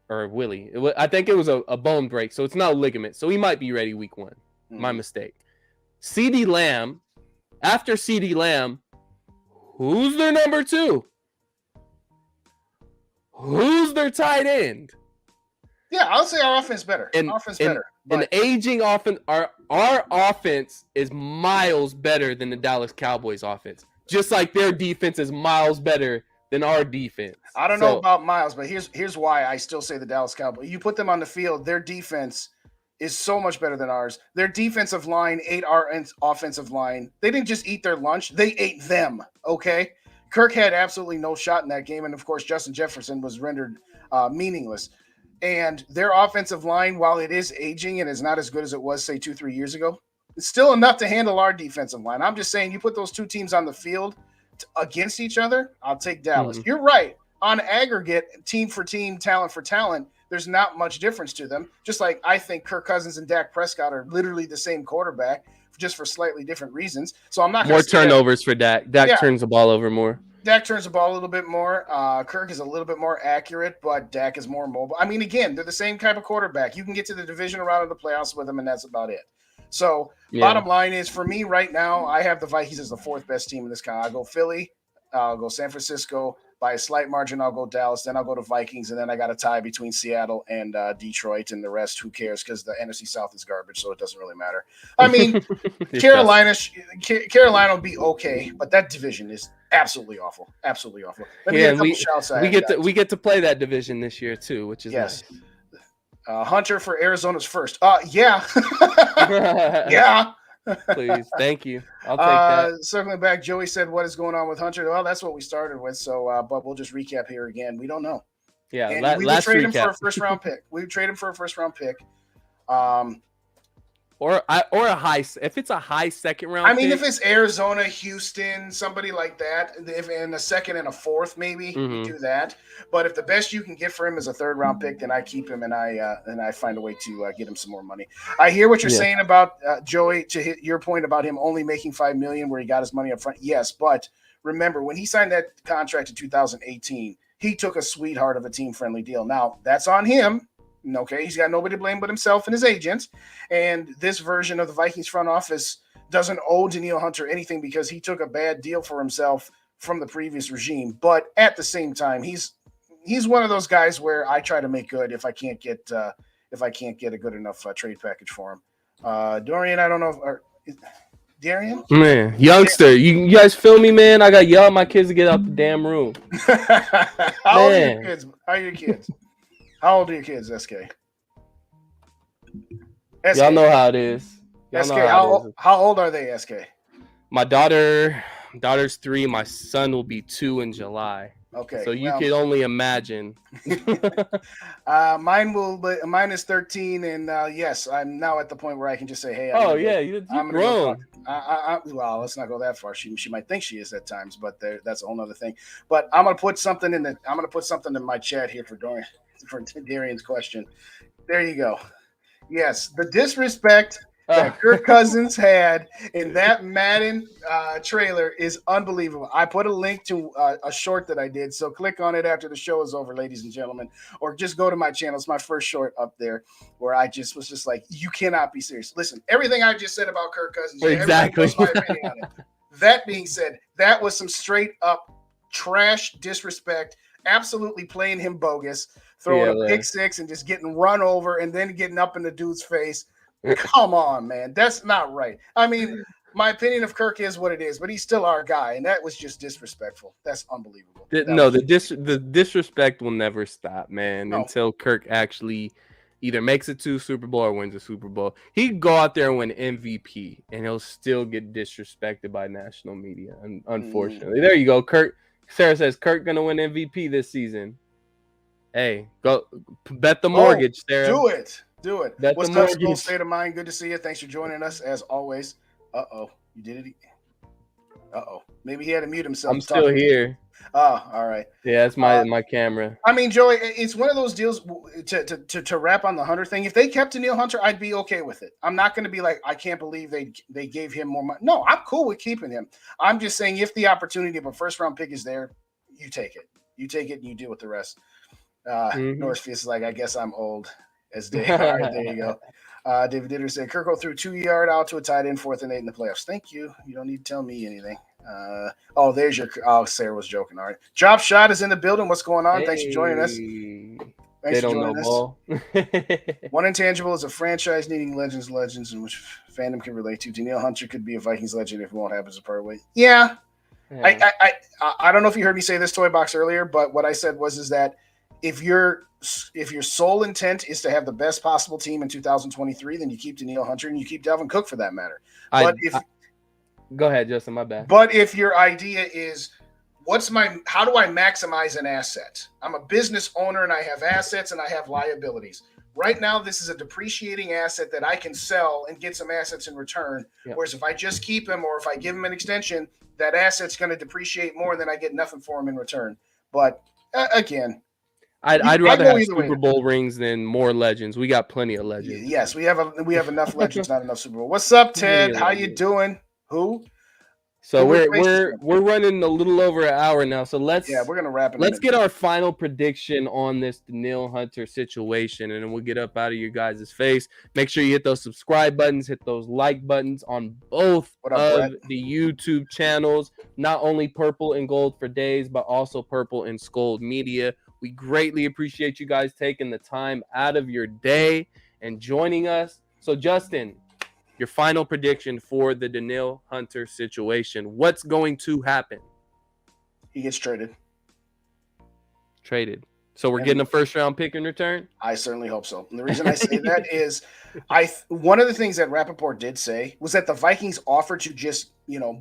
Or will he? I think it was a bone break, so it's not a ligament, so he might be ready week 1. My mistake. CeeDee Lamb. After CeeDee Lamb, who's their number 2? Who's their tight end? Yeah, I'll say our offense better. An aging offense, our offense is miles better than the Dallas Cowboys offense. Just like their defense is miles better than our defense. I don't know about miles, but here's why I still say the Dallas Cowboys. You put them on the field, their defense is so much better than ours. Their defensive line ate our offensive line. They didn't just eat their lunch, they ate them, okay? Kirk had absolutely no shot in that game, and of course, Justin Jefferson was rendered meaningless. And their offensive line, while it is aging and is not as good as it was, say, 2-3 years ago, it's still enough to handle our defensive line. I'm just saying, you put those two teams on the field against each other, I'll take Dallas. You're right. On aggregate, team for team, talent for talent, there's not much difference to them. Just like I think Kirk Cousins and Dak Prescott are literally the same quarterback, just for slightly different reasons. So I'm not more turnovers for Dak. Dak turns the ball over more. Dak turns the ball a little bit more. Kirk is a little bit more accurate, but Dak is more mobile. I mean, again, they're the same type of quarterback. You can get to the divisional round of the playoffs with them, and that's about it. So bottom line is, for me right now, I have the Vikings as the 4th best team in this kind. I'll go Philly. I'll go San Francisco. By a slight margin, I'll go Dallas. Then I'll go to Vikings, and then I got a tie between Seattle and Detroit, and the rest, who cares? Because the NFC South is garbage, so it doesn't really matter. I mean, Carolina will be okay, but that division is absolutely awful. Absolutely awful. Let me get a couple shouts. We get to play that division this year too, which is nice. Hunter for Arizona's first. Yeah. Yeah. Please, thank you. I'll take that. Circling back, Joey said, "What is going on with Hunter?" Well, that's what we started with. So, but we'll just recap here again. We don't know. Yeah, and we would trade him for a first-round pick. We would trade him for a first-round pick. Or a high, if it's a high second round. I mean, if it's Arizona, Houston, somebody like that, if in a 2nd and a 4th, maybe you do that. But if the best you can get for him is a 3rd round pick, then I keep him and I find a way to get him some more money. I hear what you're saying about Joey. To hit your point about him only making $5 million, where he got his money up front. Yes, but remember when he signed that contract in 2018, he took a sweetheart of a team-friendly deal. Now that's on him. Okay, he's got nobody to blame but himself and his agents. And this version of the Vikings front office doesn't owe Danielle Hunter anything because he took a bad deal for himself from the previous regime. But at the same time, he's one of those guys where I try to make good if I can't get a good enough trade package for him. Dorian, I don't know if Darian? Man, youngster, you guys feel me, man? I got to yell at my kids to get out the damn room. How old are your kids? How old are your kids, SK? Y'all know how it is. SK, how old are they, SK? My daughter's 3. My son will be 2 in July. Okay. So you well, could only imagine. Mine is 13, and yes, I'm now at the point where I can just say, hey, Oh yeah, you I'm gonna go talk. grown. Well, let's not go that far. She might think she is at times, but that's a whole other thing. But I'm gonna put something in my chat here for Darian's question. There you go. Yes, the disrespect that Kirk Cousins had in that Madden trailer is unbelievable. I put a link to a short that I did, so click on it after the show is over, ladies and gentlemen, or just go to my channel. It's my first short up there where I just was just like, you cannot be serious. Listen, everything I just said about Kirk Cousins, Exactly. everybody knows my opinion on it. That being said, that was some straight up trash disrespect, absolutely playing him bogus, throwing a pick six and just getting run over and then getting up in the dude's face. Come on, man. That's not right. I mean, my opinion of Kirk is what it is, but he's still our guy, and that was just disrespectful. That's unbelievable. The disrespect will never stop, man, No. until Kirk actually either makes it to Super Bowl or wins a Super Bowl. He'd go out there and win MVP, and he'll still get disrespected by national media, unfortunately. There you go, Kirk. Sarah says, Kirk going to win MVP this season. Hey, go bet the mortgage, Sarah. Do it. Bet What's the up, School mortgage. State of Mind? Good to see you. Thanks for joining us, as always. Uh-oh. You did it. Uh-oh. Maybe he had to mute himself. I'm still here. Oh, all right. Yeah, that's my camera. I mean, Joey, it's one of those deals to wrap on the Hunter thing. If they kept Danielle Hunter, I'd be okay with it. I'm not going to be like, I can't believe they gave him more money. No, I'm cool with keeping him. I'm just saying if the opportunity of a first-round pick is there, you take it. You take it and you deal with the rest. North is like, I guess I'm old as day. All right, there you go. David Ditter said, Kirko threw 2-yard out to a tight end, 4th and 8 in the playoffs. Thank you. You don't need to tell me anything. There's your. Oh, Sarah was joking. All right. Drop Shot is in the building. What's going on? Thanks for joining us. They don't know ball. One Intangible is a franchise needing legends in which fandom can relate to. Danielle Hunter could be a Vikings legend if it won't happen as a part way. Yeah. I don't know if you heard me say this, Toy Box, earlier, but what I said is that if your sole intent is to have the best possible team in 2023, then you keep Danielle Hunter and you keep Dalvin Cook for that matter. Go ahead, Justin. My bad. But if your idea is, how do I maximize an asset? I'm a business owner and I have assets and I have liabilities. Right now, this is a depreciating asset that I can sell and get some assets in return. Yep. Whereas if I just keep him or if I give him an extension, that asset's going to depreciate more and then I get nothing for him in return. But again, I'd rather have Super Bowl rings than more legends. We got plenty of legends. Yes, we have enough legends, not enough Super Bowl. What's up, Ted? How you doing? Who? So we're running a little over an hour now. So we're gonna wrap it. Let's get our final prediction on this Danielle Hunter situation, and then we'll get up out of your guys' face. Make sure you hit those subscribe buttons, hit those like buttons on both of the YouTube channels. Not only Purple and Gold for Days, but also Purple and Scold Media. We greatly appreciate you guys taking the time out of your day and joining us. So Justin, your final prediction for the Danielle Hunter situation. What's going to happen? He gets traded. So we're getting a first-round pick in return? I certainly hope so. And the reason I say that is one of the things that Rappaport did say was that the Vikings offered to just,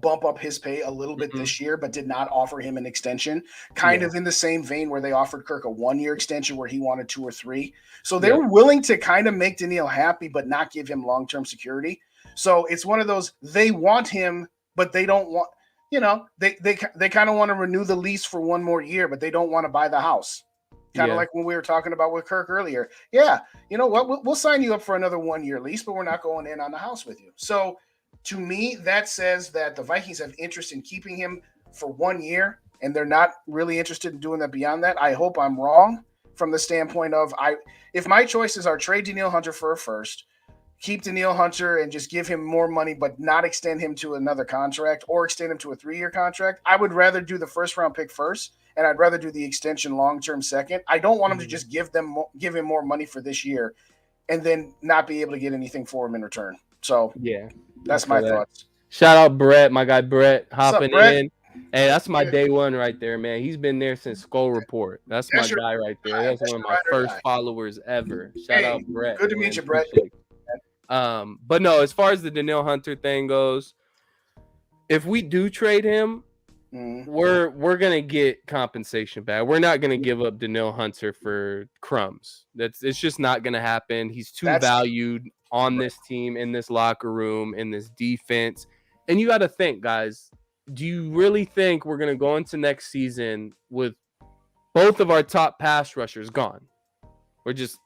bump up his pay a little bit this year, but did not offer him an extension, kind of in the same vein where they offered Kirk a 1-year extension where he wanted 2 or 3. So they were willing to kind of make Danielle happy, but not give him long-term security. So it's one of those, they want him, but they don't want, they kind of want to renew the lease for 1 more year, but they don't want to buy the house. Kind of like when we were talking about with Kirk earlier. Yeah, you know what? We'll sign you up for another 1-year lease, but we're not going in on the house with you. So to me, that says that the Vikings have interest in keeping him for 1 year, and they're not really interested in doing that beyond that. I hope I'm wrong from the standpoint of if my choices are trade Danielle Hunter for a first, keep Danielle Hunter and just give him more money, but not extend him to another contract or extend him to a 3-year contract, I would rather do the first-round pick first, and I'd rather do the extension long-term second. I don't want him to just give him more money for this year and then not be able to get anything for him in return. So that's my thoughts. Shout out Brett, my guy Brett, hopping in. Hey, that's my day one right there, man. He's been there since Skull Report. That's my guy right there. That's one of my first followers ever. Shout out Brett. Good to meet you, Brett. But no, as far as the Danielle Hunter thing goes, if we do trade him, we're gonna get compensation back. We're not gonna give up Danielle Hunter for crumbs. It's just not gonna happen. He's too valued on this team, in this locker room, in this defense. And you got to think, guys. Do you really think we're gonna go into next season with both of our top pass rushers gone? We're just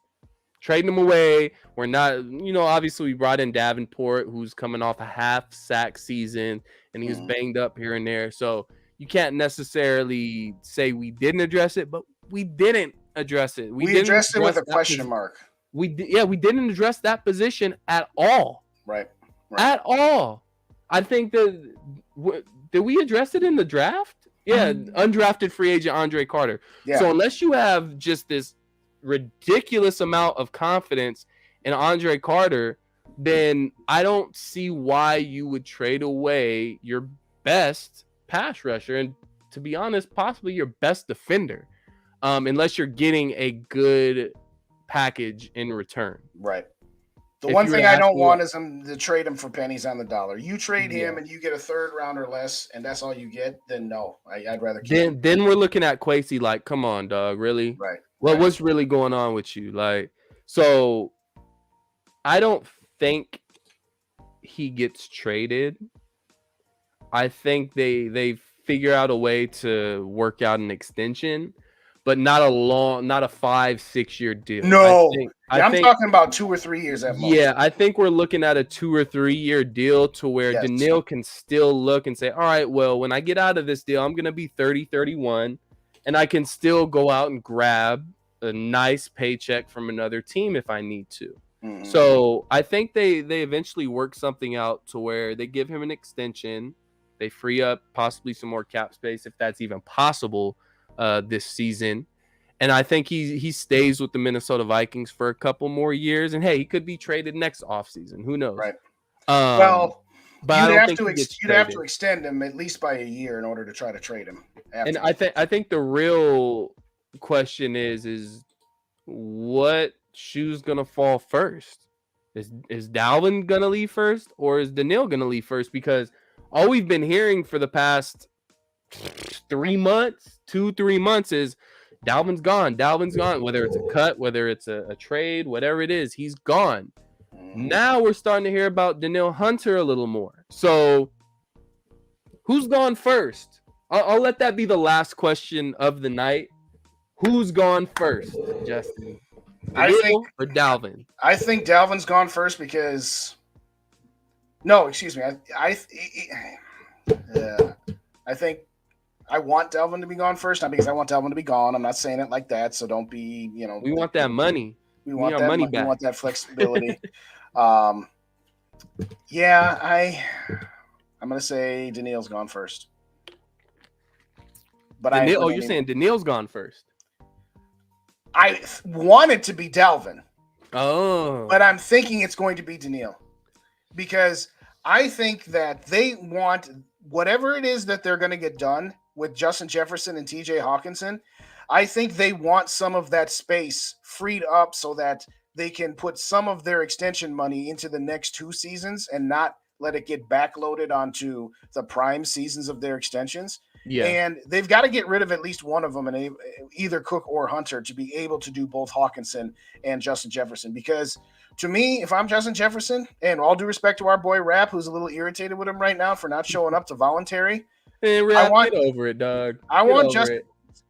trading them away. We're not, obviously we brought in Davenport, who's coming off a half sack season, and he was banged up here and there. So you can't necessarily say we didn't address it, but we didn't address it. We addressed it with a question mark. We didn't address that position at all. Right. At all. I think that did we address it in the draft? Yeah, undrafted free agent Andre Carter. Yeah. So unless you have just this ridiculous amount of confidence in Andre Carter, then I don't see why you would trade away your best pass rusher and, to be honest, possibly your best defender, unless you're getting a good package in return. Right. The one thing I don't want is him to trade him for pennies on the dollar. You trade him and you get a third round or less, and that's all you get, then no. I'd rather keep him. Then we're looking at Kwesi like, come on, dog, really? Right. Well, what's really going on with you? Like, so I don't think he gets traded. I think they figure out a way to work out an extension, but not a 5-6 year deal. No, I'm talking about 2 or 3 years at most. Yeah, I think we're looking at a 2 or 3 year deal to where Danielle can still look and say, all right, well, when I get out of this deal, I'm going to be 30, 31, and I can still go out and grab a nice paycheck from another team if I need to. Mm-hmm. So I think they eventually work something out to where they give him an extension. They free up possibly some more cap space if that's even possible this season. And I think he stays with the Minnesota Vikings for a couple more years. And hey, he could be traded next offseason. Who knows? Right. But you'd have to extend him at least by a year in order to try to trade him. And I think the real question is what shoe's gonna fall first? Is Dalvin gonna leave first, or is Danielle gonna leave first? Because all we've been hearing for the past 3 months, 2-3 months, is Dalvin's gone. Whether it's a cut, whether it's a trade, whatever it is, he's gone. Now we're starting to hear about Danielle Hunter a little more. So who's gone first? I'll let that be the last question of the night. Who's gone first, Justin? Danielle or Dalvin? I think Dalvin's gone first because no, excuse me. I think I want Dalvin to be gone first, not because I want Dalvin to be gone. I'm not saying it like that, so don't be, We want that money. We want that money back. We want that flexibility. I'm gonna say Danielle's gone first. But you're saying Danielle's gone first? I want it to be Dalvin. Oh. But I'm thinking it's going to be Danielle. Because I think that they want whatever it is that they're going to get done with Justin Jefferson and TJ Hawkinson. I think they want some of that space freed up so that they can put some of their extension money into the next 2 seasons and not let it get backloaded onto the prime seasons of their extensions. Yeah. And they've got to get rid of at least one of them, and either Cook or Hunter, to be able to do both Hawkinson and Justin Jefferson. Because to me, if I'm Justin Jefferson, and all due respect to our boy Rap, who's a little irritated with him right now for not showing up to voluntary, get over it, dog. I want Justin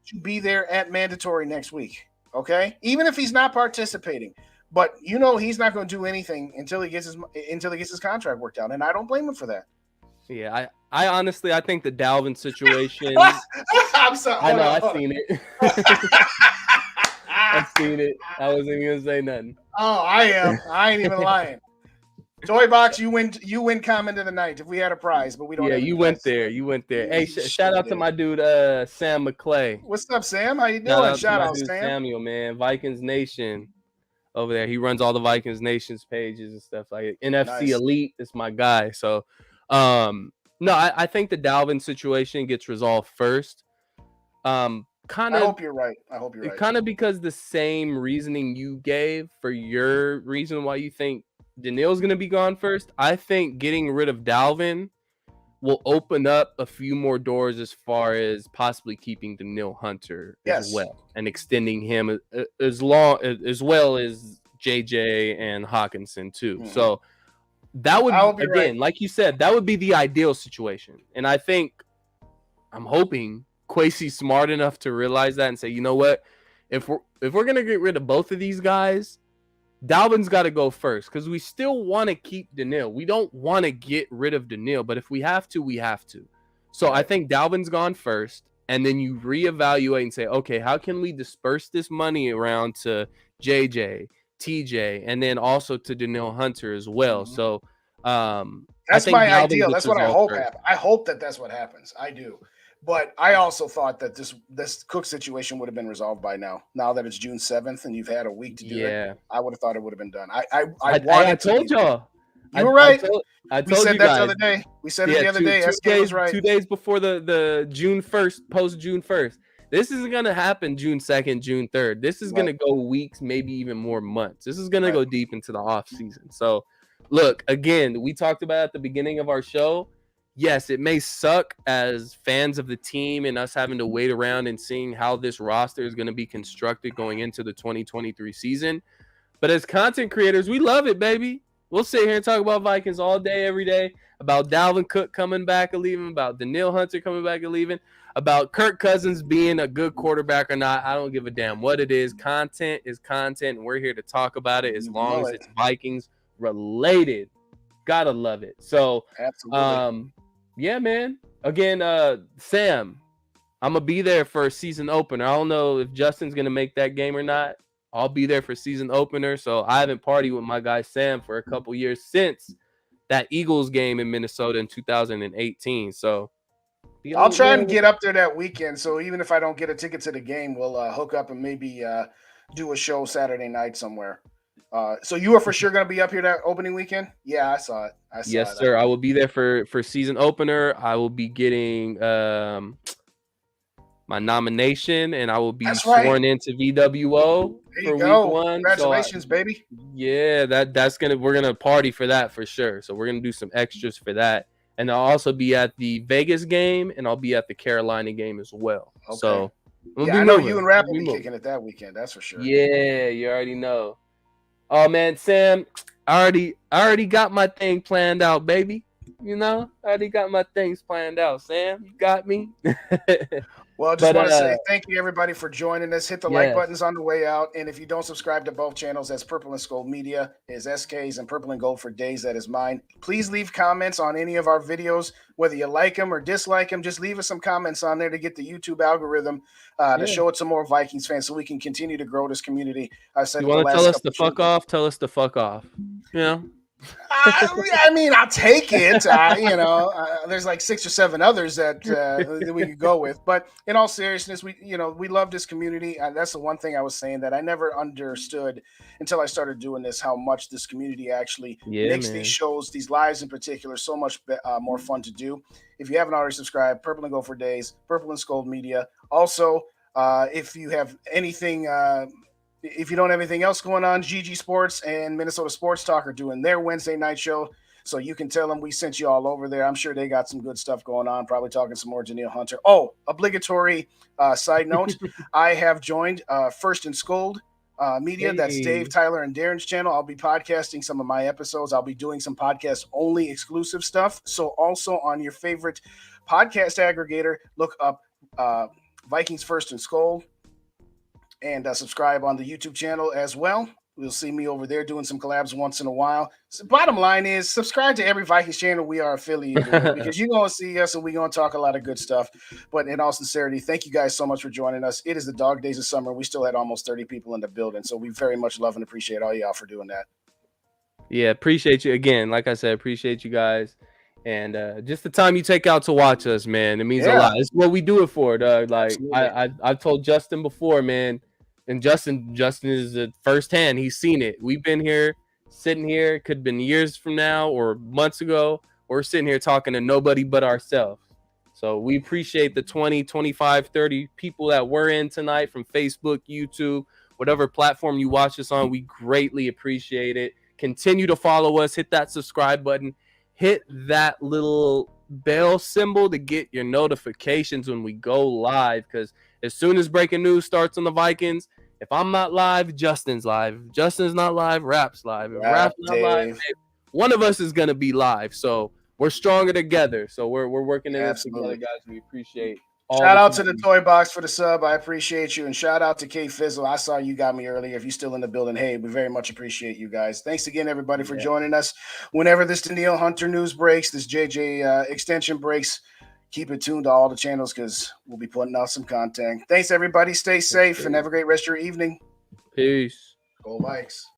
to be there at mandatory next week. Okay, even if he's not participating, but he's not going to do anything until he gets his contract worked out, and I don't blame him for that. Yeah, I honestly think the Dalvin situation. I'm sorry. I know, I've seen it. I've seen it. I wasn't even gonna say nothing. Oh, I am. I ain't even lying. Toy Box, you win comment of the night if we had a prize, but we don't. Yeah, you went there. Hey, shout out to my dude Sam McClay. What's up, Sam? How you doing? Shout out Sam. Samuel, man. Vikings Nation over there. He runs all the Vikings Nation's pages and stuff like it. NFC Elite is my guy. So no, I think the Dalvin situation gets resolved first. I hope you're right. Kind of because the same reasoning you gave for your reason why you think Danielle's going to be gone first. I think getting rid of Dalvin will open up a few more doors as far as possibly keeping Danielle Hunter as well and extending him as well as JJ and Hawkinson too. Mhm. So that would I'll be again, right. like you said, that would be the ideal situation. And I think I'm hoping Kwesi's smart enough to realize that and say, you know what, if we're gonna get rid of both of these guys, Dalvin's got to go first because we still want to keep Danielle. We don't want to get rid of Danielle, but if we have to, we have to. So I think Dalvin's gone first, and then you reevaluate and say, okay, how can we disperse this money around to JJ, TJ, and then also to Danielle Hunter as well. Mhm. So That's my Dalvin ideal. gets That's what I resolved hope first. happens. I hope that that's what happens. I do. But I also thought that this Cook situation would have been resolved by now. Now that it's June 7th and you've had a week to do it, I would have thought it would have been done. I told y'all. You were right. I We told said you that guys the other day. We said it the other day. SK was right. 2 days before the June 1st, post June 1st. This isn't going to happen June 2nd, June 3rd. This is going to go weeks, maybe even more months. This is going to go deep into the off season. So, look, again, we talked about at the beginning of our show. Yes, it may suck as fans of the team and us having to wait around and seeing how this roster is going to be constructed going into the 2023 season. But as content creators, we love it, baby. We'll sit here and talk about Vikings all day, every day, about Dalvin Cook coming back and leaving, about Danielle Hunter coming back and leaving, about Kirk Cousins being a good quarterback or not. I don't give a damn what it is. Content is content, and we're here to talk about it as long as it's Vikings related. Gotta love it. So, yeah, man. Again, Sam, I'm going to be there for a season opener. I don't know if Justin's going to make that game or not. I'll be there for season opener. So I haven't partied with my guy Sam for a couple years since that Eagles game in Minnesota in 2018. So I'll try and get up there that weekend. So even if I don't get a ticket to the game, we'll hook up and maybe do a show Saturday night somewhere. So you are for sure going to be up here that opening weekend? Yeah, I saw it. Yes, sir. I will be there for season opener. I will be getting my nomination, and I will be sworn into VWO for week 1. Congratulations, baby. Yeah, we're gonna party for that for sure. So we're gonna do some extras for that. And I'll also be at the Vegas game, and I'll be at the Carolina game as well. Okay. So I know you and Rap will be kicking it that weekend. That's for sure. Yeah, you already know. Oh man, Sam, I already got my thing planned out, baby. You know, I already got my things planned out. Sam, you got me. Well, I just want to say thank you, everybody, for joining us. Hit the like buttons on the way out. And if you don't subscribe to both channels, that's Purple and Gold Media is SK's and Purple and Gold for Days, that is mine. Please leave comments on any of our videos, whether you like them or dislike them. Just leave us some comments on there to get the YouTube algorithm to show it to more Vikings fans so we can continue to grow this community. I said, you want to tell us to fuck off? Tell us to fuck off. You know? I mean, I'll take it. There's like 6 or 7 others that we could go with. But in all seriousness, we love this community. That's the one thing I was saying that I never understood until I started doing this, how much this community actually makes these shows, these lives in particular, so much more fun to do. If you haven't already subscribed, Purple and Gold for Days, Purple and Gold Media. Also, if you have anything... if you don't have anything else going on, GG Sports and Minnesota Sports Talk are doing their Wednesday night show. So you can tell them we sent you all over there. I'm sure they got some good stuff going on, probably talking some more Danielle Hunter. Oh, obligatory side note. I have joined First and Scold Media. Hey. That's Dave, Tyler, and Darren's channel. I'll be podcasting some of my episodes. I'll be doing some podcast-only exclusive stuff. So also on your favorite podcast aggregator, look up Vikings First and Scold. And subscribe on the YouTube channel as well. You'll see me over there doing some collabs once in a while. So bottom line is subscribe to every Vikings channel we are affiliated with because you're going to see us and we're going to talk a lot of good stuff. But in all sincerity, thank you guys so much for joining us. It is the dog days of summer. We still had almost 30 people in the building. So we very much love and appreciate all y'all for doing that. Yeah, appreciate you. Again, like I said, appreciate you guys. And just the time you take out to watch us, man, it means a lot. It's what we do it for, dog. Like I've told Justin before, man. And Justin is the firsthand. He's seen it. We've been here, sitting here. Could have been years from now or months ago. We're sitting here talking to nobody but ourselves. So we appreciate the 20, 25, 30 people that were in tonight from Facebook, YouTube, whatever platform you watch us on. We greatly appreciate it. Continue to follow us. Hit that subscribe button. Hit that little bell symbol to get your notifications when we go live. Because as soon as breaking news starts on the Vikings, if I'm not live, Justin's live. If Justin's not live, Rap's live. If Rap's not live, Dave. one of us is gonna be live. So we're stronger together. So we're working in this together, Absolutely. guys. We appreciate all. Shout out to the Toy Box for the sub. I appreciate you. And shout out to K Fizzle. I saw you got me earlier. If you're still in the building, hey, we very much appreciate you guys. Thanks again, everybody, for joining us. Whenever this Danielle Hunter news breaks, this JJ extension breaks, keep it tuned to all the channels because we'll be putting out some content. Thanks, everybody. Stay safe and have a great rest of your evening. Peace. Go Vikes.